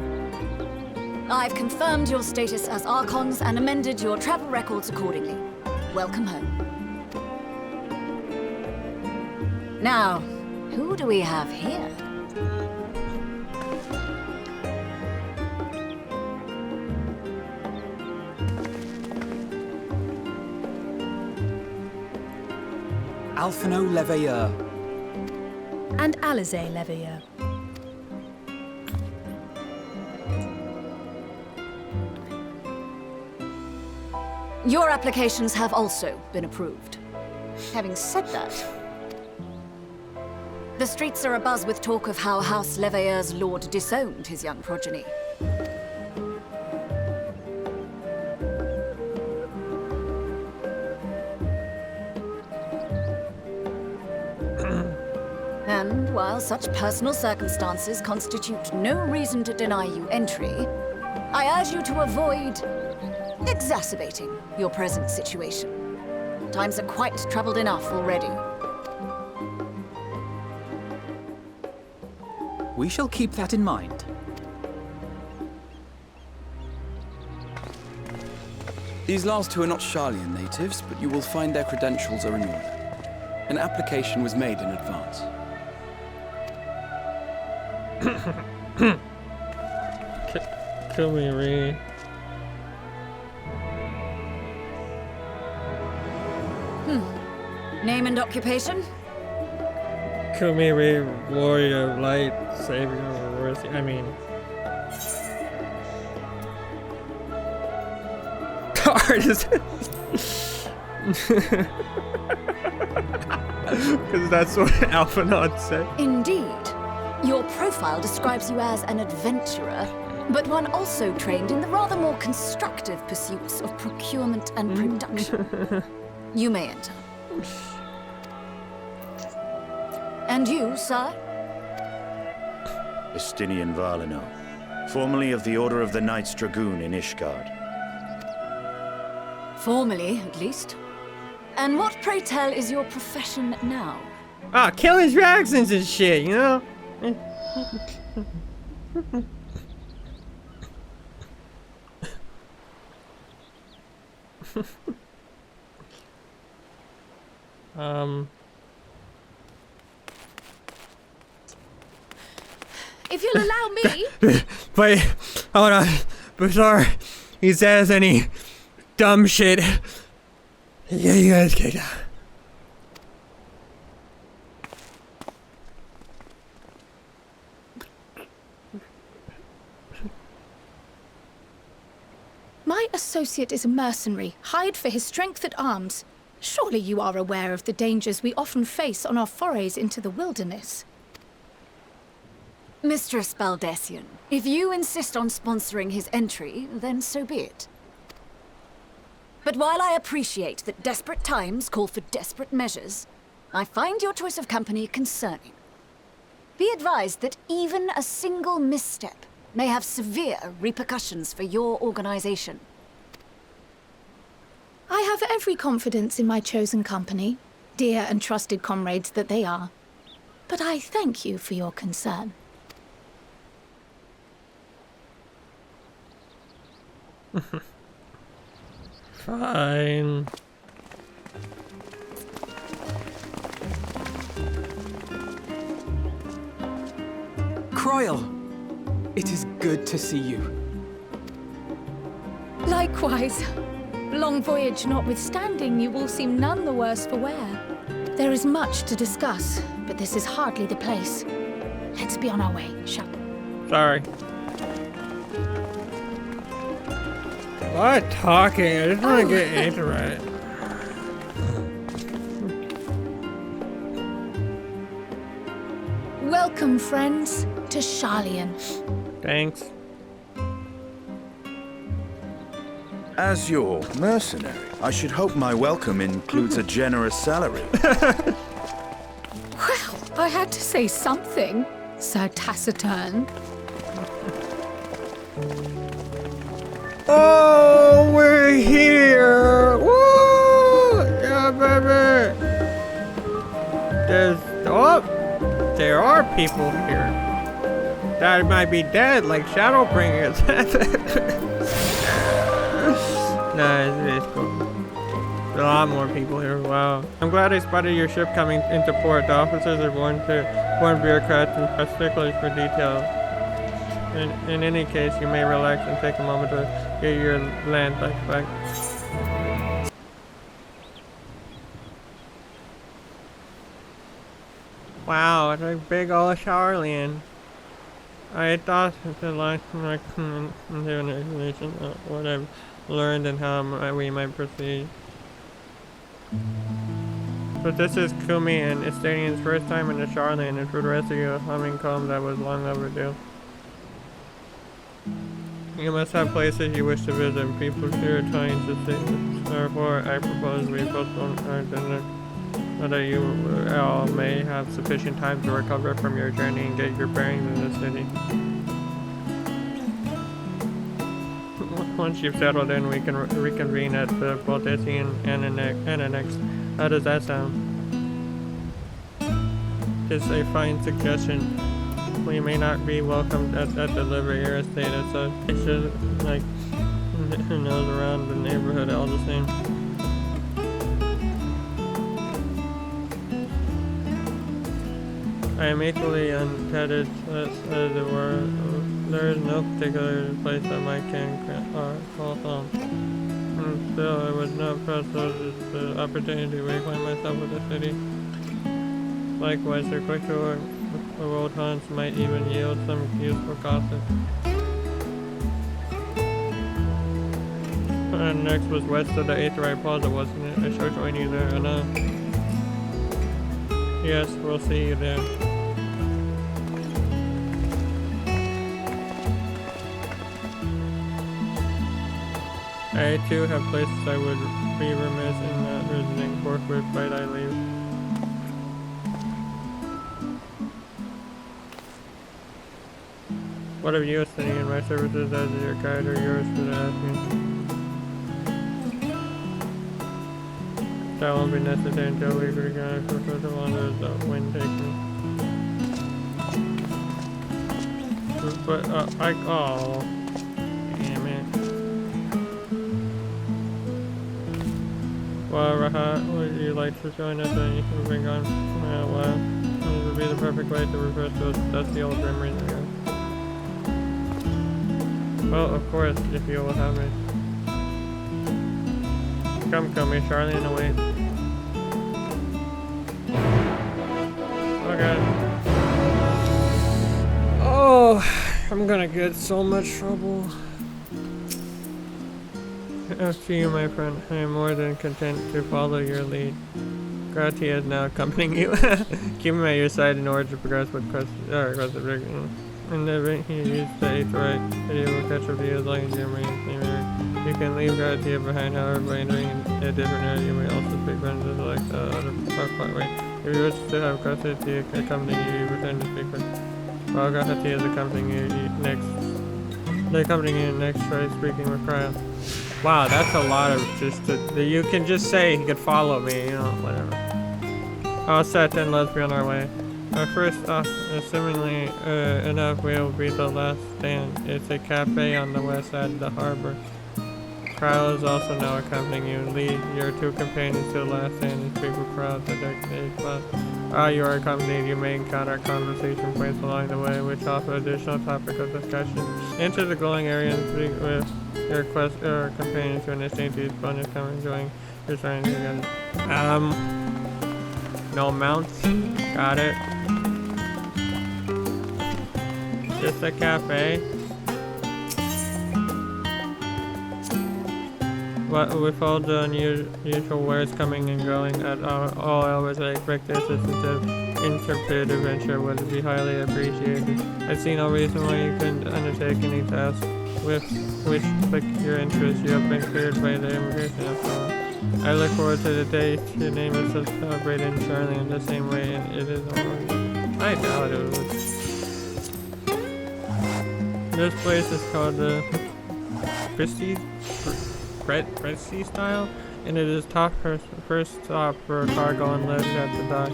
I've confirmed your status as Archons and amended your travel records accordingly. Welcome home. Now, who do we have here? Alphino Leveilleur. And Alizé Leveilleur. Your applications have also been approved. Having said that, the streets are abuzz with talk of how House Leveilleur's lord disowned his young progeny. And while such personal circumstances constitute no reason to deny you entry, I urge you to avoid exacerbating your present situation. Times are quite troubled enough already. We shall keep that in mind. These last two are not Sharlayan natives, but you will find their credentials are in order. An application was made in advance. Kill me, Ree. Name and occupation? Kumiri, warrior, light, savior, worthy. I mean, artist. Because that's what Alphinaud said. Indeed. Your profile describes you as an adventurer, but one also trained in the rather more constructive pursuits of procurement and production. You may enter. And you, sir? Estinian Valino, formerly of the Order of the Knights Dragoon in Ishgard. Formally, at least. And what, pray tell, is your profession now? Ah, killing dragons and shit, you know? If you'll allow me. Wait, hold on. Before he says any dumb shit. Yeah, you guys kicked out. My associate is a mercenary, hired for his strength at arms. Surely you are aware of the dangers we often face on our forays into the wilderness. Mistress Baldessian, if you insist on sponsoring his entry, then so be it. But while I appreciate that desperate times call for desperate measures, I find your choice of company concerning. Be advised that even a single misstep may have severe repercussions for your organization. I have every confidence in my chosen company, dear and trusted comrades that they are. But I thank you for your concern. Fine. Croyle, it is good to see you. Likewise. Long voyage notwithstanding, you all seem none the worse for wear. There is much to discuss, but this is hardly the place. Let's be on our way, shall we? Sorry. A lot of talking. I just want to get into it. Welcome, friends, to Sharlayan. Thanks. As your mercenary, I should hope my welcome includes a generous salary. Well, I had to say something, Sir Taciturn. Oh, we're here! Woo! Yeah, baby! There are people here that might be dead, like Shadowbringers. Nah, it's cool. There's a lot more people here. Wow. I'm glad I spotted your ship coming into port. The officers are born bureaucrats and are sticklers for detail. In any case, you may relax and take a moment to get your land back. Wow, it's a big old Sharlayan. I thought the last information what I've learned and how we might proceed. But this is Kumi and Estanian's first time in the Sharlayan, and for the rest of you, a humming comb that was long overdue. You must have places you wish to visit and people here trying to see. Therefore, I propose we postpone our dinner so that you all may have sufficient time to recover from your journey and get your bearings in the city. Once you've settled in, we can reconvene at the Baldessian Annex. How does that sound? It's a fine suggestion. We may not be welcomed at the Liver estate as such. It should, like, who knows around the neighborhood all the same. I am equally untethered as it were. There is no particular place that I can call home. And still, I would not press the opportunity to reclaim myself with the city. Likewise, their quick to work. The road hunts might even yield some useful gossip. And next was west of the Aetheryte Plaza, wasn't it? I shall join you there, and yes, we'll see you there. I too have places I would be remiss in not visiting. Forthwith bite I leave. What of you, Estanian? My services as your guide are yours for the asking. That won't be necessary until we return for further wonders that wind take me. but oh, damn it. Well, Rahat, would you like to join us and you can bring on, well, this would be the perfect way to reverse those dusty old memories again. Well, of course, if you will have me. Come, Charlyan awaits. Okay. Oh, I'm gonna get so much trouble. After you, my friend, I am more than content to follow your lead. Gratia is now accompanying you. Keep him at your side in order to progress with quest of victory. In the event he used the 8th right, that he will catch up to you as long as you remain same. You can leave Gratia behind, however, by entering a different area. You may also speak friends like the other part way. If you wish to have Gratia accompany you, you pretend to speak with. While Gratia is accompanying you next, try speaking with Cryo. Wow, that's a lot of just you can just say he could follow me, you know, whatever. All set, then let's be on our way. First off, assumingly enough, we'll be the last stand. It's a cafe on the west side of the harbor. Cryo is also now accompanying you. Lead your 2 companions to the last stand and speak with Cryo to the spot. While you are accompanied, you may encounter conversation points along the way, which offer additional topic of discussion. Enter the glowing area and speak with your quest or companion to initiate these bonus come enjoying your journey together. No mounts. Got it. Just a cafe. What with all the unusual wares coming and going at all hours, I expect this intrepid adventure would be highly appreciated. I see no reason why you couldn't undertake any task with which pique your interest. You have been cleared by the immigration after all. I look forward to the day your name is celebrated in Charlayan the same way and it is already. I doubt it would. This place is called the Prestige style, and it is first stop for cargo unloaded at the dock.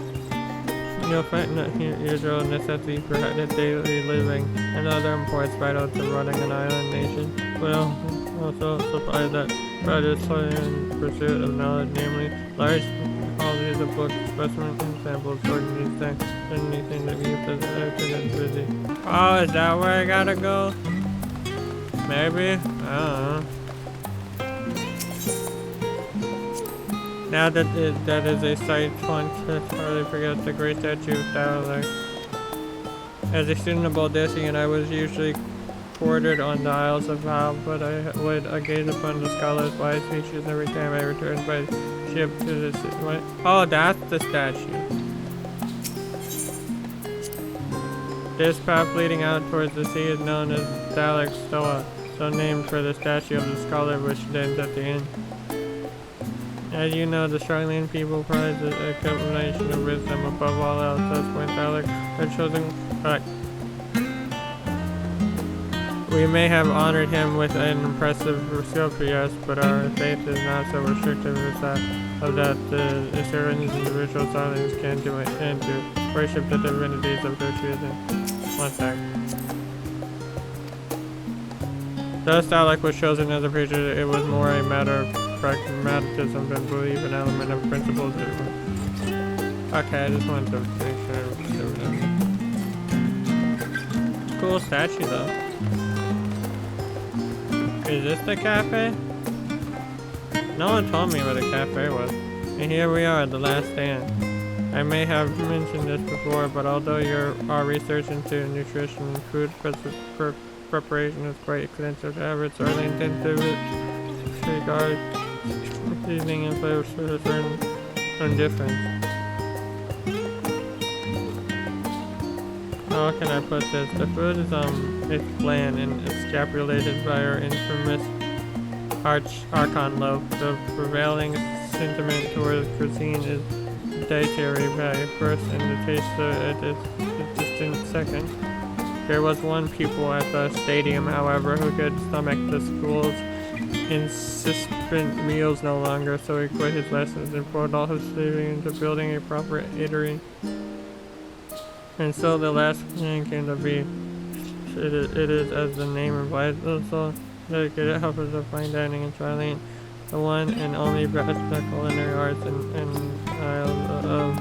You'll find usual necessities for daily living and other imports vital to running an island nation. Will also supply that produce in pursuit of knowledge, namely large quantities of books, specimens, and samples, organized things, anything that you possess busy. Oh, is that where I gotta go? Maybe? I don't know. Now that that is a sight fun to hardly forget the great statue of Thaler. As a student of Baldessian, I was usually quartered on the Isles of Val, but I would gaze upon the scholar's wise features every time I returned by ship to the city. Oh, that's the statue. This path leading out towards the sea is known as Dalek Stoa, so named for the statue of the scholar which stands at the end. As you know, the Charlayan people prize a combination of wisdom above all else. Thus, when Dalek are chosen, we may have honored him with an impressive sculpture, yes, but our faith is not so restrictive as that of the certain individual Charlayans can do it, and to worship the divinities of their choosing. One sec. Thus, Dalek was chosen as a preacher. It was more a matter of pragmatism than belief, an element of principles. Okay, I just wanted to make sure. Cool statue though. Is this the cafe? No one told me where the cafe was. And here we are, the last stand. I may have mentioned this before, but although our research into nutrition and food preparation is quite extensive, however, it's early intent to regard seasoning and flavors for a certain difference. How can I put this? The food is it's bland and escapulated by our infamous Archon loaf. The prevailing sentiment towards cuisine is dietary value first and the taste at its distant second. There was one pupil at the stadium, however, who could stomach the school's insistent meals no longer, so he quit his lessons and poured all his savings into building a proper eatery. And so the last plan came to be. it is as the name implies, also dedicated helpers of fine dining in Charlayan, the one and only best culinary arts and Isles of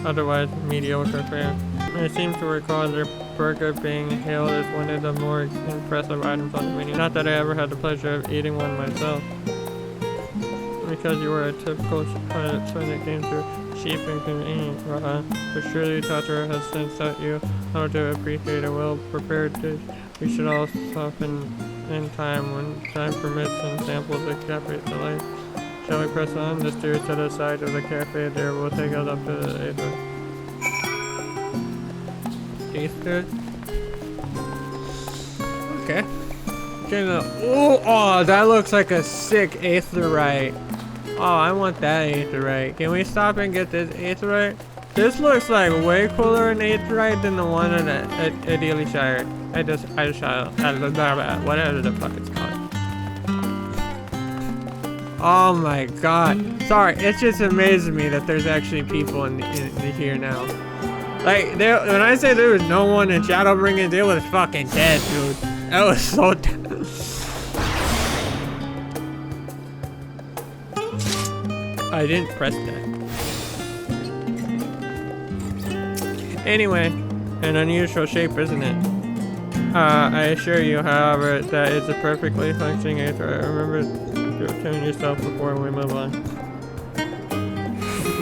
otherwise mediocre fare. I seem to recall their burger being hailed as one of the more impressive items on the menu. Not that I ever had the pleasure of eating one myself. Because you were a typical pilot when it came to cheap and convenient, but surely Tatra has since taught you how to appreciate a well-prepared dish. We should all soften in time when time permits and sample the cafe's delight. Shall we press on? The steer to the side of the cafe there will take us up to the Aether. Aether? Okay. Oh, that looks like a sick Aetherite. Oh, I want that Aetherite. Can we stop and get this Aetherite? This looks like way cooler an Aetherite than the one at Ideally Shire. Whatever the fuck it's called. Oh my god. Sorry, it's just amazing me that there's actually people in here now. Like, when I say there was no one in Shadowbringers, they was fucking dead, dude. That was so dead. I didn't press that. Anyway, an unusual shape, isn't it? I assure you, however, that it's a perfectly functioning Aether. Remember to tune yourself before we move on.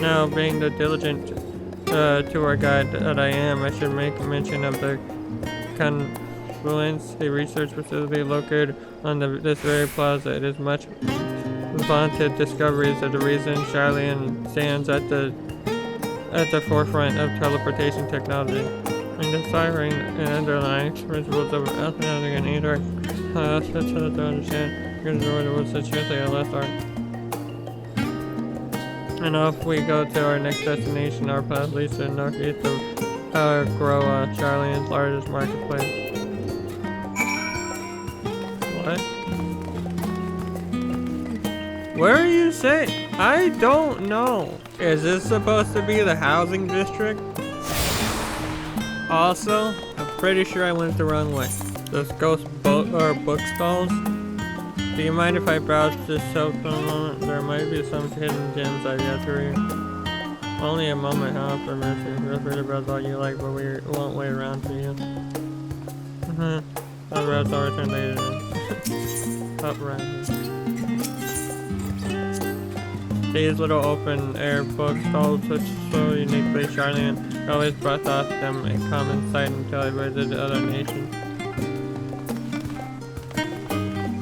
Now, being the diligent tour guide that I am, I should make mention of the Confluence, a research facility located on this very plaza. It is much vaunted discoveries of the reason Sharlayan stands at the forefront of teleportation technology. In deciphering and underlying principles of ethnology and ether, I ask us to understand because the order was such a less art. And off we go to our next destination. Our path leads to the northeast of Groa, Sharlayan's largest marketplace. What? Where are you saying? I don't know. Is this supposed to be the housing district? Also, I'm pretty sure I went the wrong way. Those ghost book stalls? Do you mind if I browse this shelf for a moment? There might be some hidden gems I've yet to read. Only a moment, huh? For mercy. Feel free to browse all you like, but we won't wait around for you. I'll browse all return later then. Up right here. These little open-air bookstalls, which so uniquely Sharlayan, always brought out them a common sight until I visited other nations.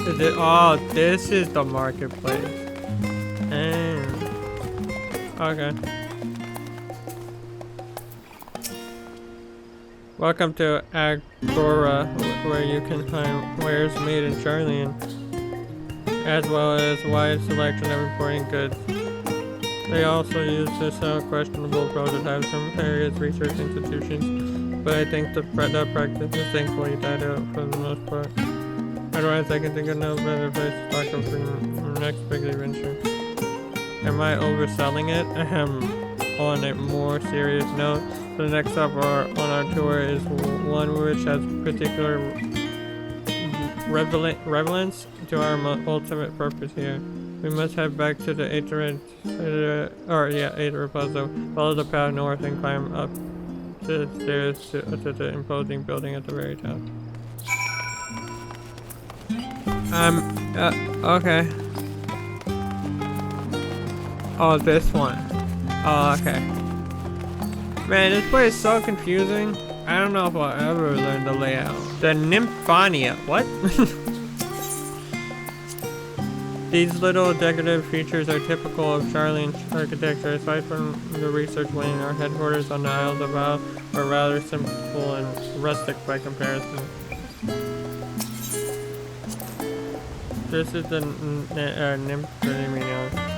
Is it? Oh, this is the marketplace. Okay. Welcome to Agora, where you can find wares made in Sharlayan, as well as a wide selection of imported goods. They also use to sell questionable prototypes from various research institutions, but I think that practice is thankfully died out for the most part. Otherwise, I can think of no better place to talk about for the next big adventure. Am I overselling it? On a more serious note, the next stop on our tour is one which has particular relevance to our ultimate purpose here. We must head back to the Aether Plaza, follow the path north and climb up the stairs to the imposing building at the very top. Okay. Oh, this one. Oh, okay. Man, this place is so confusing. I don't know if I'll ever learn the layout. The Nymphania. What? These little decorative features are typical of Sharlayan architecture. Aside from the research wing, our headquarters on the Isles of Al are rather simple and rustic by comparison. This is the Nymphania,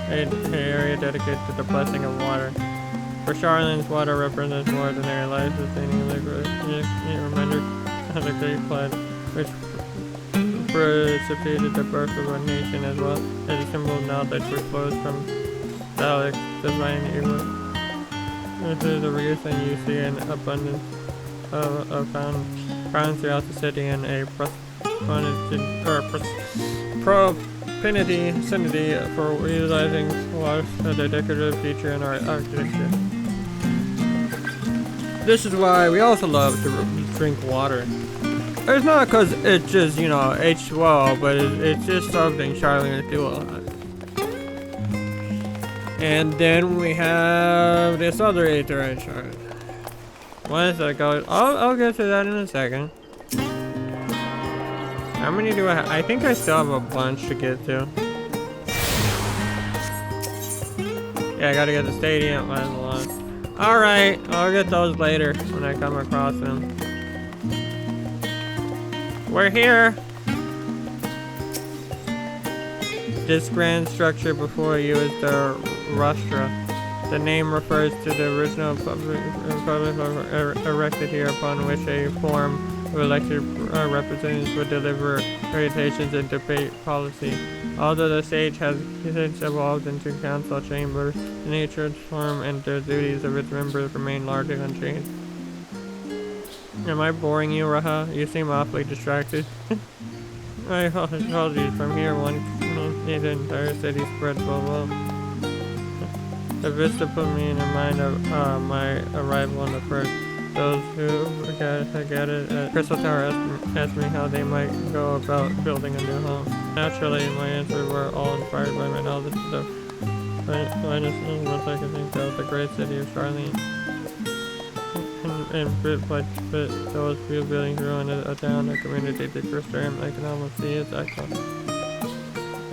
an area dedicated to the blessing of water. For Sharlayan's, water represents more than their life-sustaining liquid. It reminded of the Great Flood, which precipitated the birth of our nation, as well as a symbol of knowledge which flows from Dalek's divine evil. This is the reason you see an abundance of found Violence throughout the city and a propinity for utilizing water as a decorative feature in our architecture. This is why we also love to drink water. It's not because it's just, you know, H2O, but it's just something Charlene do a lot. And then we have this other aetherite shard. Once that goes, I'll get to that in a second. How many do I have? I think I still have a bunch to get to. Yeah, I gotta get the stadium. Alright, I'll get those later when I come across them. We're here! This grand structure before you is the rostra. The name refers to the original public erected here upon which a form of elected representatives would deliver orientations and debate policy. Although the stage has since evolved into council chambers, the nature, its form, and the duties of its members remain largely unchanged. Am I boring you, Raha? You seem awfully distracted. My apologies. From here, one can see the entire city spread below. The vista put me in mind of my arrival on the first. Those who get it at Crystal Tower asked me how they might go about building a new home. Naturally, my answers were all inspired by my knowledge of the finest once I could think of the great city of Charlene. And bit by bit, those few buildings grew into a town, a community. The first term I can almost see is excellent.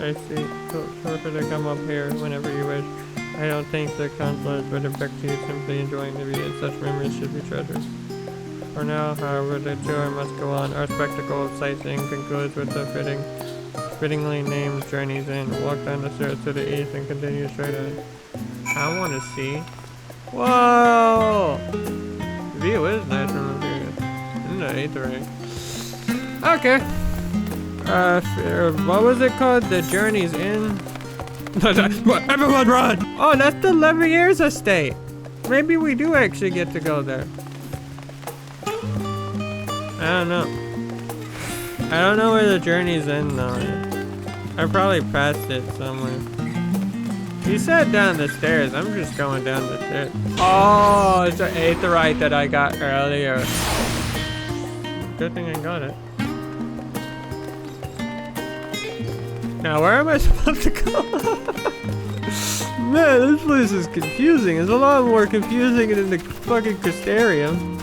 I see. Feel free to come up here whenever you wish. I don't think the consulate would object to you simply enjoying the view, and such memories should be treasured. For now, however, the tour must go on. Our spectacle of sightseeing concludes with the fittingly named Journey's Inn. Walk down the stairs to the east and continue straight ahead. I want to see. Whoa! The view is nice from up here. In the aetherite. Okay. What was it called? The Journey's Inn? Everyone run! Oh, that's the Leverriers estate. Maybe we do actually get to go there. I don't know. I don't know where the Journey's Inn though. I probably passed it somewhere. You said down the stairs. I'm just going down the stairs. Oh, it's an aetherite that I got earlier. Good thing I got it. Now, where am I supposed to go? Man, this place is confusing. It's a lot more confusing than the fucking Crystarium.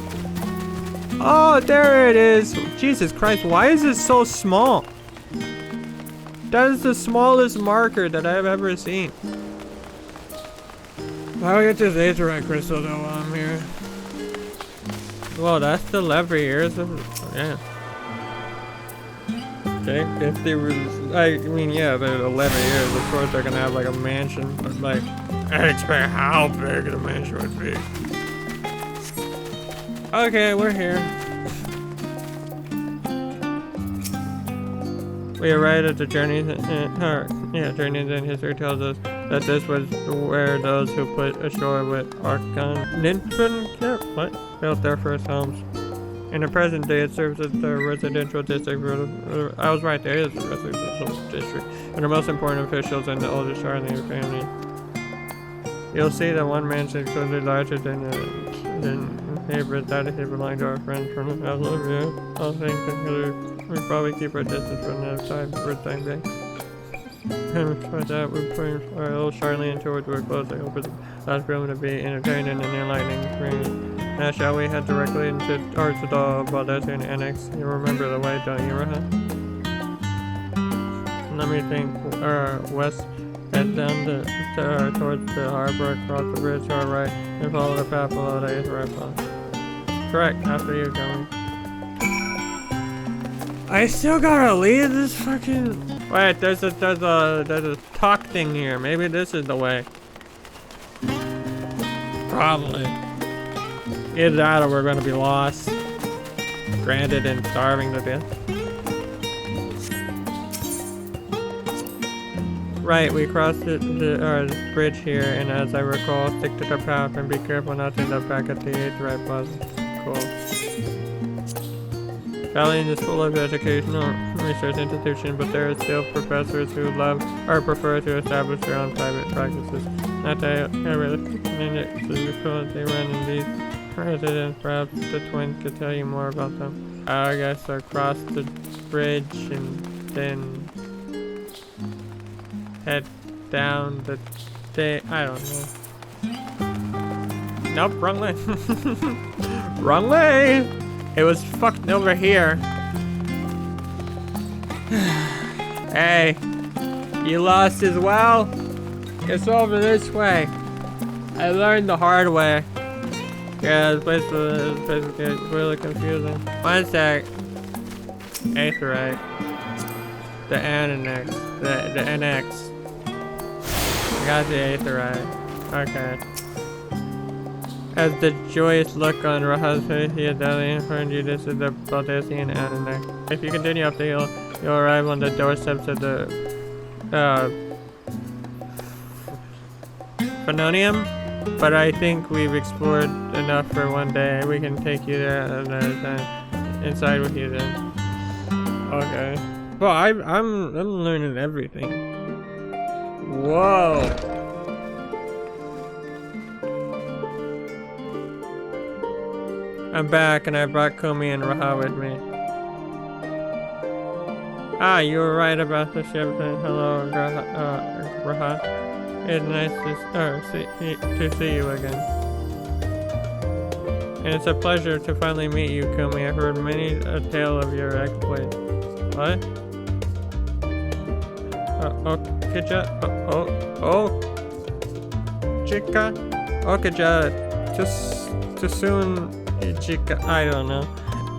Oh, there it is. Jesus Christ, why is it so small? That is the smallest marker that I've ever seen. I'll get this aetherite crystal though while I'm here. Well, that's the Leverriers. Yeah. Okay, if they were, I mean, yeah, they're 11 years. Of course, they're gonna have like a mansion, but like, I expect how big the mansion would be. Okay, we're here. We arrived at the Journey's Journey's Inn. History tells us that this was where those who put ashore with built their first homes. In the present day, it serves as the residential district. I was right, there is a residential district. And the most important officials in the oldest Charlene family. You'll see that one mansion is clearly larger than neighbors. That is belonging to our friends from the house over here. All things considered, we probably keep our distance from the side for the time being. And for that, we're putting our little Charlene towards our close. I hope it's last room to be entertaining and enlightening experience. Now, shall we head directly into the Baldessian Annex? You remember the way, don't you, Raha? Let me think. West, head down towards the harbor, cross the bridge to our right, and follow the path below the aetherite path. Correct, after you, going. I still gotta leave this fucking... Wait, there's a talk thing here. Maybe this is the way. Probably. Either that or we're gonna be lost, stranded, and starving to death. Right, we crossed the bridge here, and as I recall, stick to the path and be careful not to end up back at the aetherite plaza. Cool. Shalyan is full of educational research institution, but there are still professors who love or prefer to establish their own private practices. Not that ever minutes they run in these residents. Perhaps the twins could tell you more about them. I guess across the bridge and then head down the day. I don't know. Nope, wrong way. Wrong way! It was fucked over here. Hey, you lost as well? It's over this way. I learned the hard way. Yeah, it's basically really confusing. One sec. Aetherite. The Ananex. The NX. I got the Aetherite. Okay. As the joyous look on Raha's face, he had deadly informed you this is the Baldessian Ananex. If you continue up the hill, you'll arrive on the doorsteps of the Phanonium. But I think we've explored enough for one day. We can take you there another time. Inside with you then. Okay. Well, I'm learning everything. Whoa. I'm back, and I brought Kumi and Raha with me. Ah, you were right about the ship. Hello, Raha. It's nice to see you again. And it's a pleasure to finally meet you, Kumi. I've heard many a tale of your exploits. What? Okija? Chica? Okija, too soon. Chica, I don't know.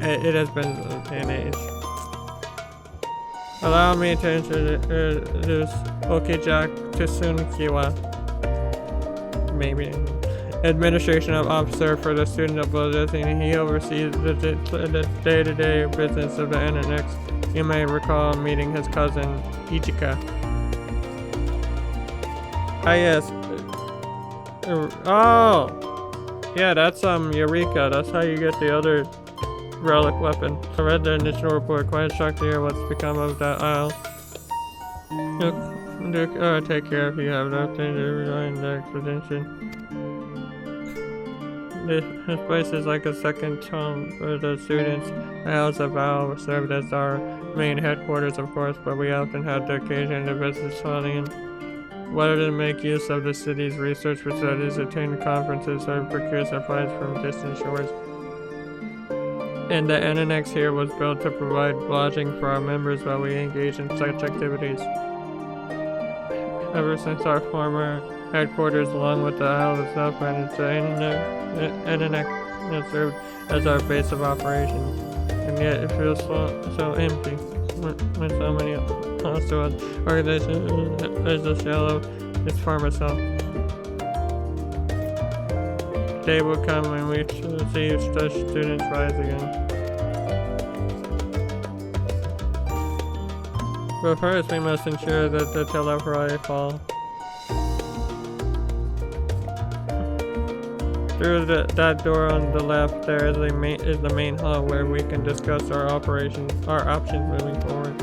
It has been an age. Allow me to introduce Okija Tsunkiwa. Maybe. Administration officer for the student of Bloodletting. He oversees the day-to-day business of the NNX. You may recall meeting his cousin, Ichika. Ah, yes. Oh! Yeah, that's Eureka. That's how you get the other relic weapon. I read the initial report. Quite shocked to hear what's become of that isle. Take care if you have nothing to rejoin the expedition. This place is like a second home for the students. Isles of Val served as our main headquarters, of course, but we often had the occasion to visit Shalyan. Whether to make use of the city's research facilities, attend conferences, or procure supplies from distant shores. And the NNX here was built to provide lodging for our members while we engage in such activities. Ever since our former headquarters, along with the Isle itself, and its NNX has served as our base of operations. And yet it feels so empty when so many hostile organizations as the shell of its former self. Day will come when we see such students rise again. But first, we must ensure that the Telephorai fall. Through that door on the left, there is the main hall where we can discuss our options moving forward.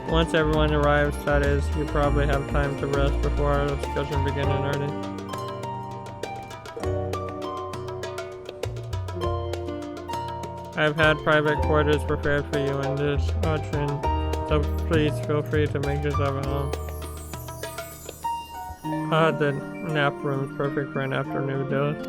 Once everyone arrives, that is, you probably have time to rest before our discussion begins in earnest. I've had private quarters prepared for you in this auction, so please feel free to make yourself at home. The nap room is perfect for an afternoon dose.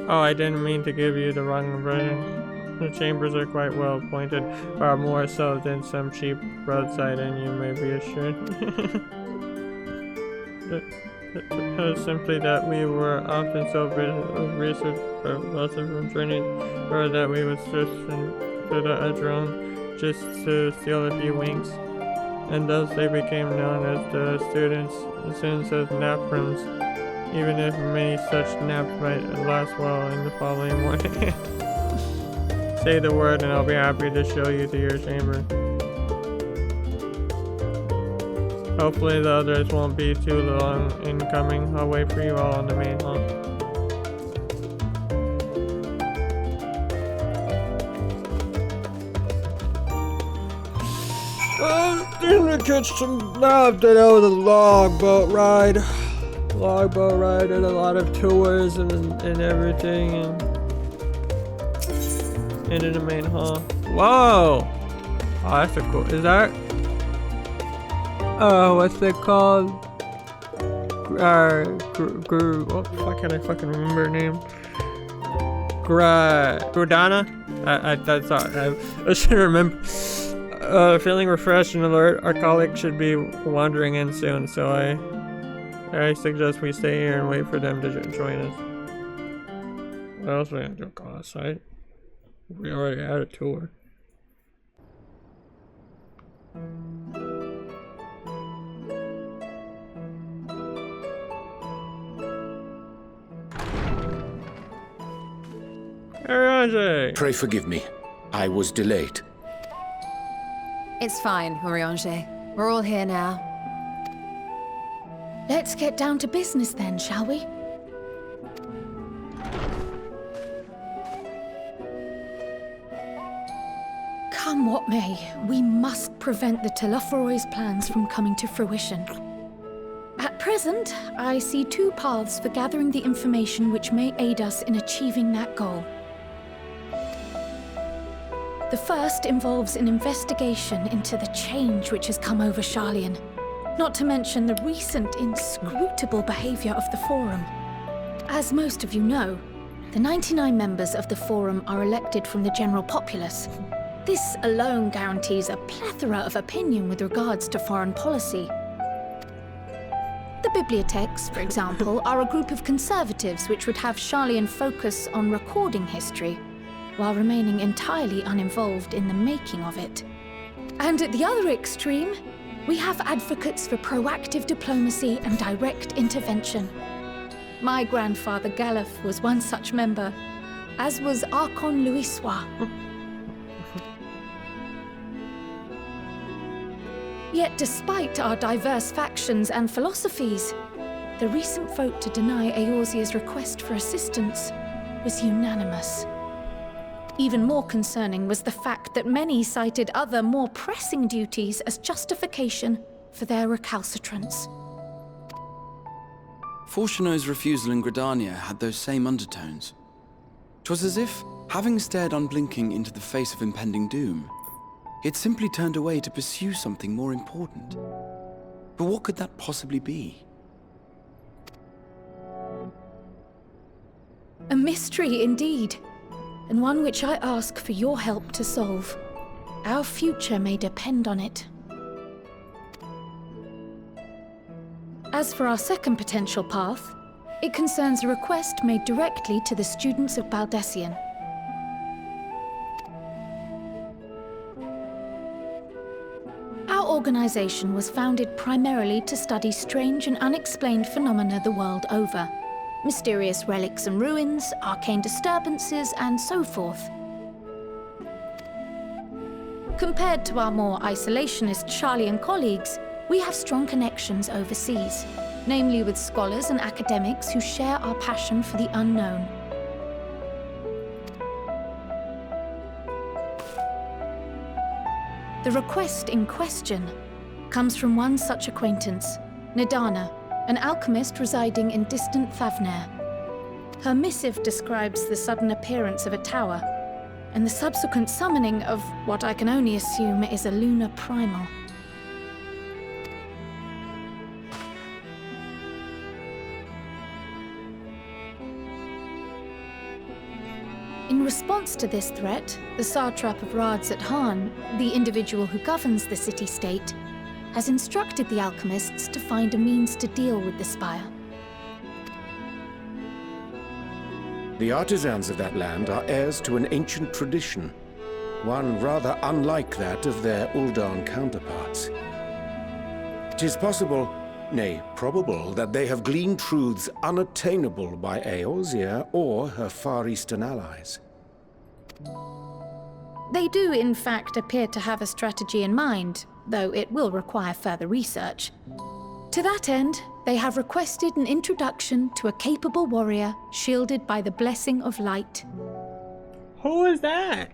Oh, I didn't mean to give you the wrong impression. The chambers are quite well appointed, far more so than some cheap roadside inn, you may be assured. Simply that we were often so busy with research for lots of room training, or that we would switch to the Adrone just to steal a few winks. And thus they became known as the students as nap rooms, even if many such naps might last well in the following morning. Say the word and I'll be happy to show you to your chamber. Hopefully the others won't be too long in coming. I'll wait for you all on the main hall. I'm gonna catch some love. That was a logboat ride. Logboat ride and a lot of tours and everything. And in the main hall. Whoa! Oh, that's a cool. Is that? Oh, what's it called? What? Why can't I fucking remember her name? Gradana? That's I should remember. Feeling refreshed and alert, our colleagues should be wandering in soon, so I suggest we stay here and wait for them to join us. What else are we gonna do? Go outside? We already had a tour. Pray forgive me. I was delayed. It's fine, Urianger. We're all here now. Let's get down to business then, shall we? Come what may, we must prevent the Telophoroid's plans from coming to fruition. At present, I see two paths for gathering the information which may aid us in achieving that goal. The first involves an investigation into the change which has come over Sharlayan, not to mention the recent inscrutable behavior of the Forum. As most of you know, the 99 members of the Forum are elected from the general populace. This alone guarantees a plethora of opinion with regards to foreign policy. The bibliotheques, for example, are a group of conservatives which would have Sharlayan focus on recording history, while remaining entirely uninvolved in the making of it. And at the other extreme, we have advocates for proactive diplomacy and direct intervention. My grandfather Galef was one such member, as was Archon Louisois. Yet despite our diverse factions and philosophies, the recent vote to deny Eorzea's request for assistance was unanimous. Even more concerning was the fact that many cited other, more pressing duties as justification for their recalcitrance. Fortuno's refusal in Gridania had those same undertones. 'Twas as if, having stared unblinking into the face of impending doom, he had simply turned away to pursue something more important. But what could that possibly be? A mystery indeed, and one which I ask for your help to solve. Our future may depend on it. As for our second potential path, it concerns a request made directly to the students of Baldessian. Our organization was founded primarily to study strange and unexplained phenomena the world over. Mysterious relics and ruins, arcane disturbances, and so forth. Compared to our more isolationist Sharlayan colleagues, we have strong connections overseas, namely with scholars and academics who share our passion for the unknown. The request in question comes from one such acquaintance, Nadana, an alchemist residing in distant Favner. Her missive describes the sudden appearance of a tower, and the subsequent summoning of what I can only assume is a lunar primal. In response to this threat, the satrap of Radzat-Han, the individual who governs the city-state, has instructed the alchemists to find a means to deal with the spire. The artisans of that land are heirs to an ancient tradition, one rather unlike that of their Uldan counterparts. It is possible, nay, probable, that they have gleaned truths unattainable by Eorzea or her Far Eastern allies. They do, in fact, appear to have a strategy in mind, though it will require further research. To that end, they have requested an introduction to a capable warrior shielded by the blessing of light. Who is that?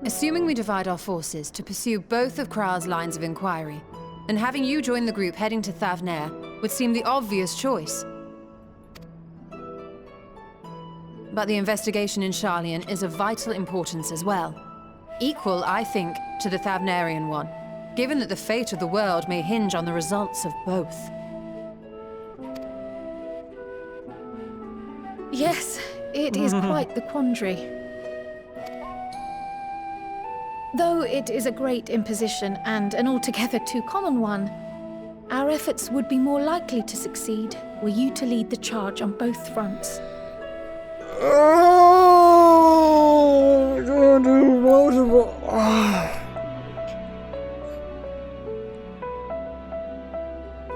Assuming we divide our forces to pursue both of Kral's lines of inquiry, then having you join the group heading to Thavnair would seem the obvious choice. But the investigation in Sharlayan is of vital importance as well. Equal, I think, to the Thavnarian one, given that the fate of the world may hinge on the results of both. Yes, it is quite the quandary. Though it is a great imposition and an altogether too common one, our efforts would be more likely to succeed were you to lead the charge on both fronts.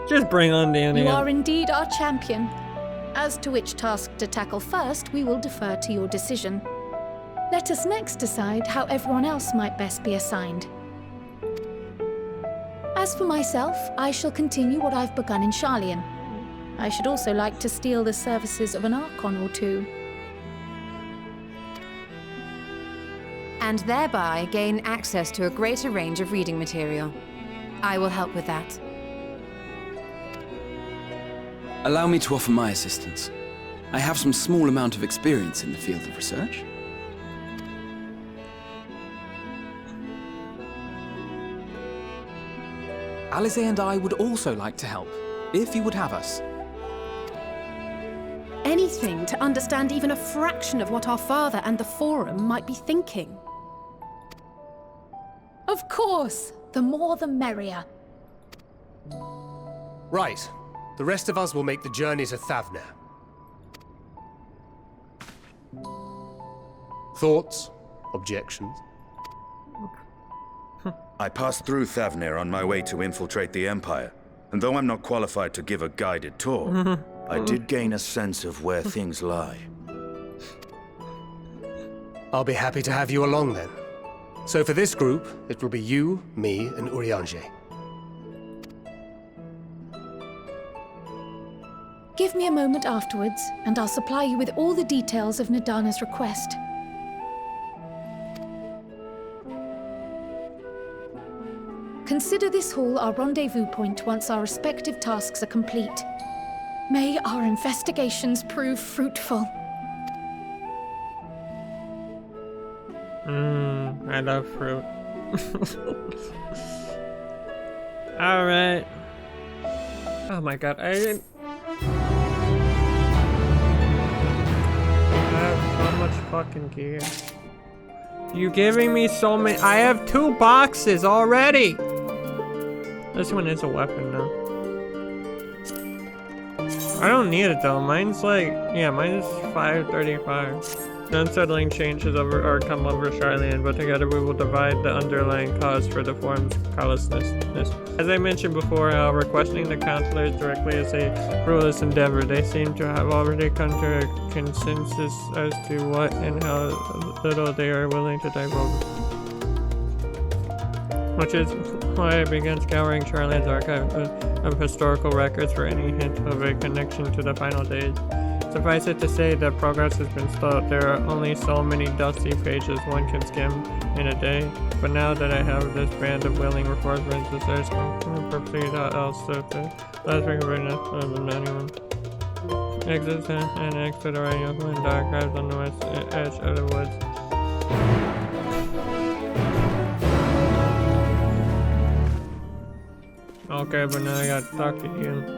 Just bring on Danny. You are indeed our champion. As to which task to tackle first, we will defer to your decision. Let us next decide how everyone else might best be assigned. As for myself, I shall continue what I've begun in Sharlayan. I should also like to steal the services of an Archon or two. And thereby gain access to a greater range of reading material. I will help with that. Allow me to offer my assistance. I have some small amount of experience in the field of research. Alizé and I would also like to help, if you would have us. Anything to understand even a fraction of what our father and the Forum might be thinking. Of course! The more the merrier. Right. The rest of us will make the journey to Thavnair. Thoughts? Objections? I passed through Thavnair on my way to infiltrate the Empire, and though I'm not qualified to give a guided tour, I did gain a sense of where things lie. I'll be happy to have you along then. So for this group, it will be you, me, and Urianger. Give me a moment afterwards, and I'll supply you with all the details of Nadana's request. Consider this hall our rendezvous point once our respective tasks are complete. May our investigations prove fruitful. I love fruit. Alright. Oh my god, I have so much fucking gear. You giving me so many? I have 2 boxes already! This one is a weapon now. I don't need it though. Mine's like, yeah, mine is 535. The unsettling changes come over Sharlayan, but together we will divide the underlying cause for the form's callousness. As I mentioned before, requesting the counselors directly is a fruitless endeavor. They seem to have already come to a consensus as to what and how little they are willing to divulge. Which is why I began scouring Sharlayan's archive of historical records for any hint of a connection to the final days. Suffice it to say that progress has been stalled. There are only so many dusty pages one can skim in a day. But now that I have this band of willing reinforcements, the search can proceed also to last recording of the anyone. Exit and exit are in the archives on the west edge of the woods. Okay, but now I gotta talk to you.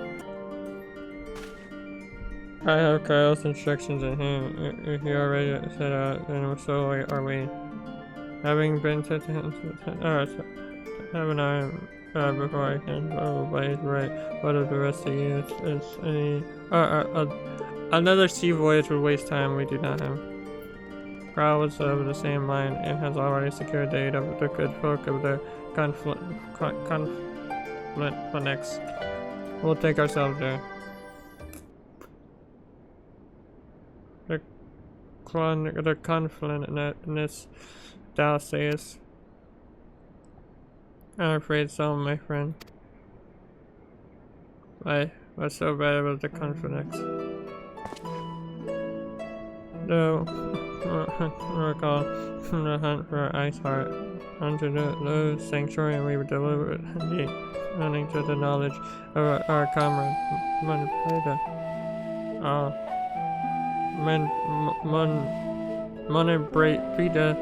I have Kyle's instructions in hand. If you already set out, then so are we. Having been set to him, have an eye before I can go by his right. What of the rest of you is any... another sea voyage would waste time we do not have. Kyle was of the same mind and has already secured the aid of the good folk of the Conflinex. We'll take ourselves there. The Conflinex, thou sayest. I'm afraid so, my friend. What's so bad about the conflicts? No. Recall the hunt for Ice Heart. Under the sanctuary, we were deliberately running to the knowledge of our comrade, Monbrita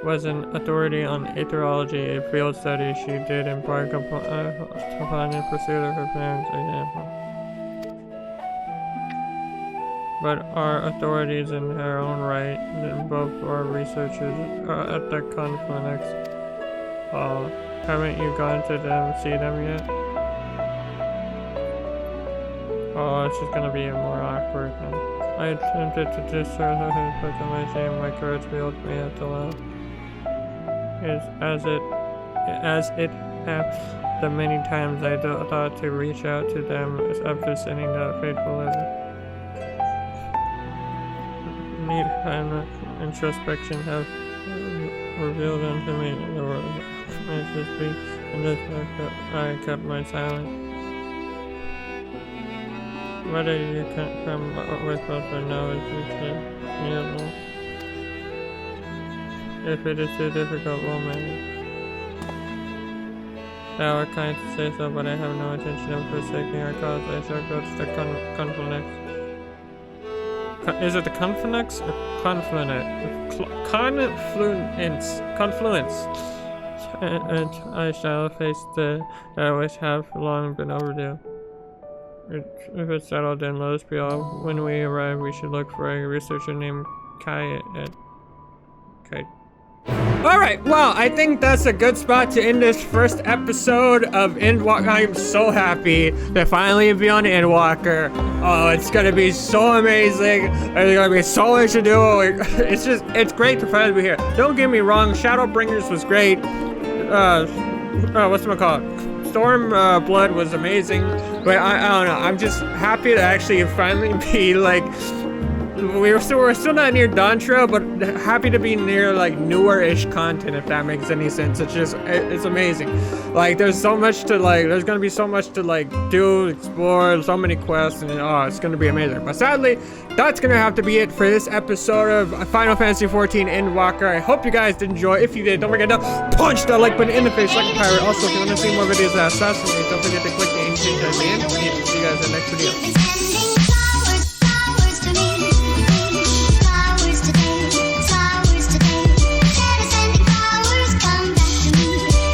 was an authority on aetherology, a field study she did embark upon in pursuit of her parents' example. But our authorities in their own right, and both our researchers at the conflicts. Haven't you gone to them, see them yet? Oh, it's just gonna be more awkward then. I attempted to discern her, but my shame, my courage failed me at the last. As it happened the many times I thought to reach out to them after sending that fateful letter. Need and introspection have revealed unto me the world. I should speak, and this I kept my silence. Whether you can come with us or no is mutable. If it is too difficult, we'll manage. Thou art kind to say so, but I have no intention of forsaking our cause. I shall go to the conflicts. Is it the conflicts or confluence? And I shall face that which have long been overdue. If it's settled, then let us be all. When we arrive, we should look for a researcher named Kai. Alright, well, I think that's a good spot to end this first episode of Endwalker. I'm so happy to finally be on Endwalker. Oh, it's gonna be so amazing. There's gonna be so much to do. It's great to finally be here. Don't get me wrong, Shadowbringers was great. Whatchamacallit? Storm Blood was amazing. But I don't know, I'm just happy to actually finally be like, we're still not near Dontra, but happy to be near like newer-ish content, if that makes any sense. It's amazing. Like there's so much to like, there's gonna be so much to like do, explore, so many quests, and it's gonna be amazing. But sadly, that's gonna have to be it for this episode of Final Fantasy XIV Endwalker. I hope you guys did enjoy. If you did, don't forget to punch that like button in the face like a pirate. Also, if you want to see more videos that assassinate, don't forget to click the ancient command. See you guys in the next video.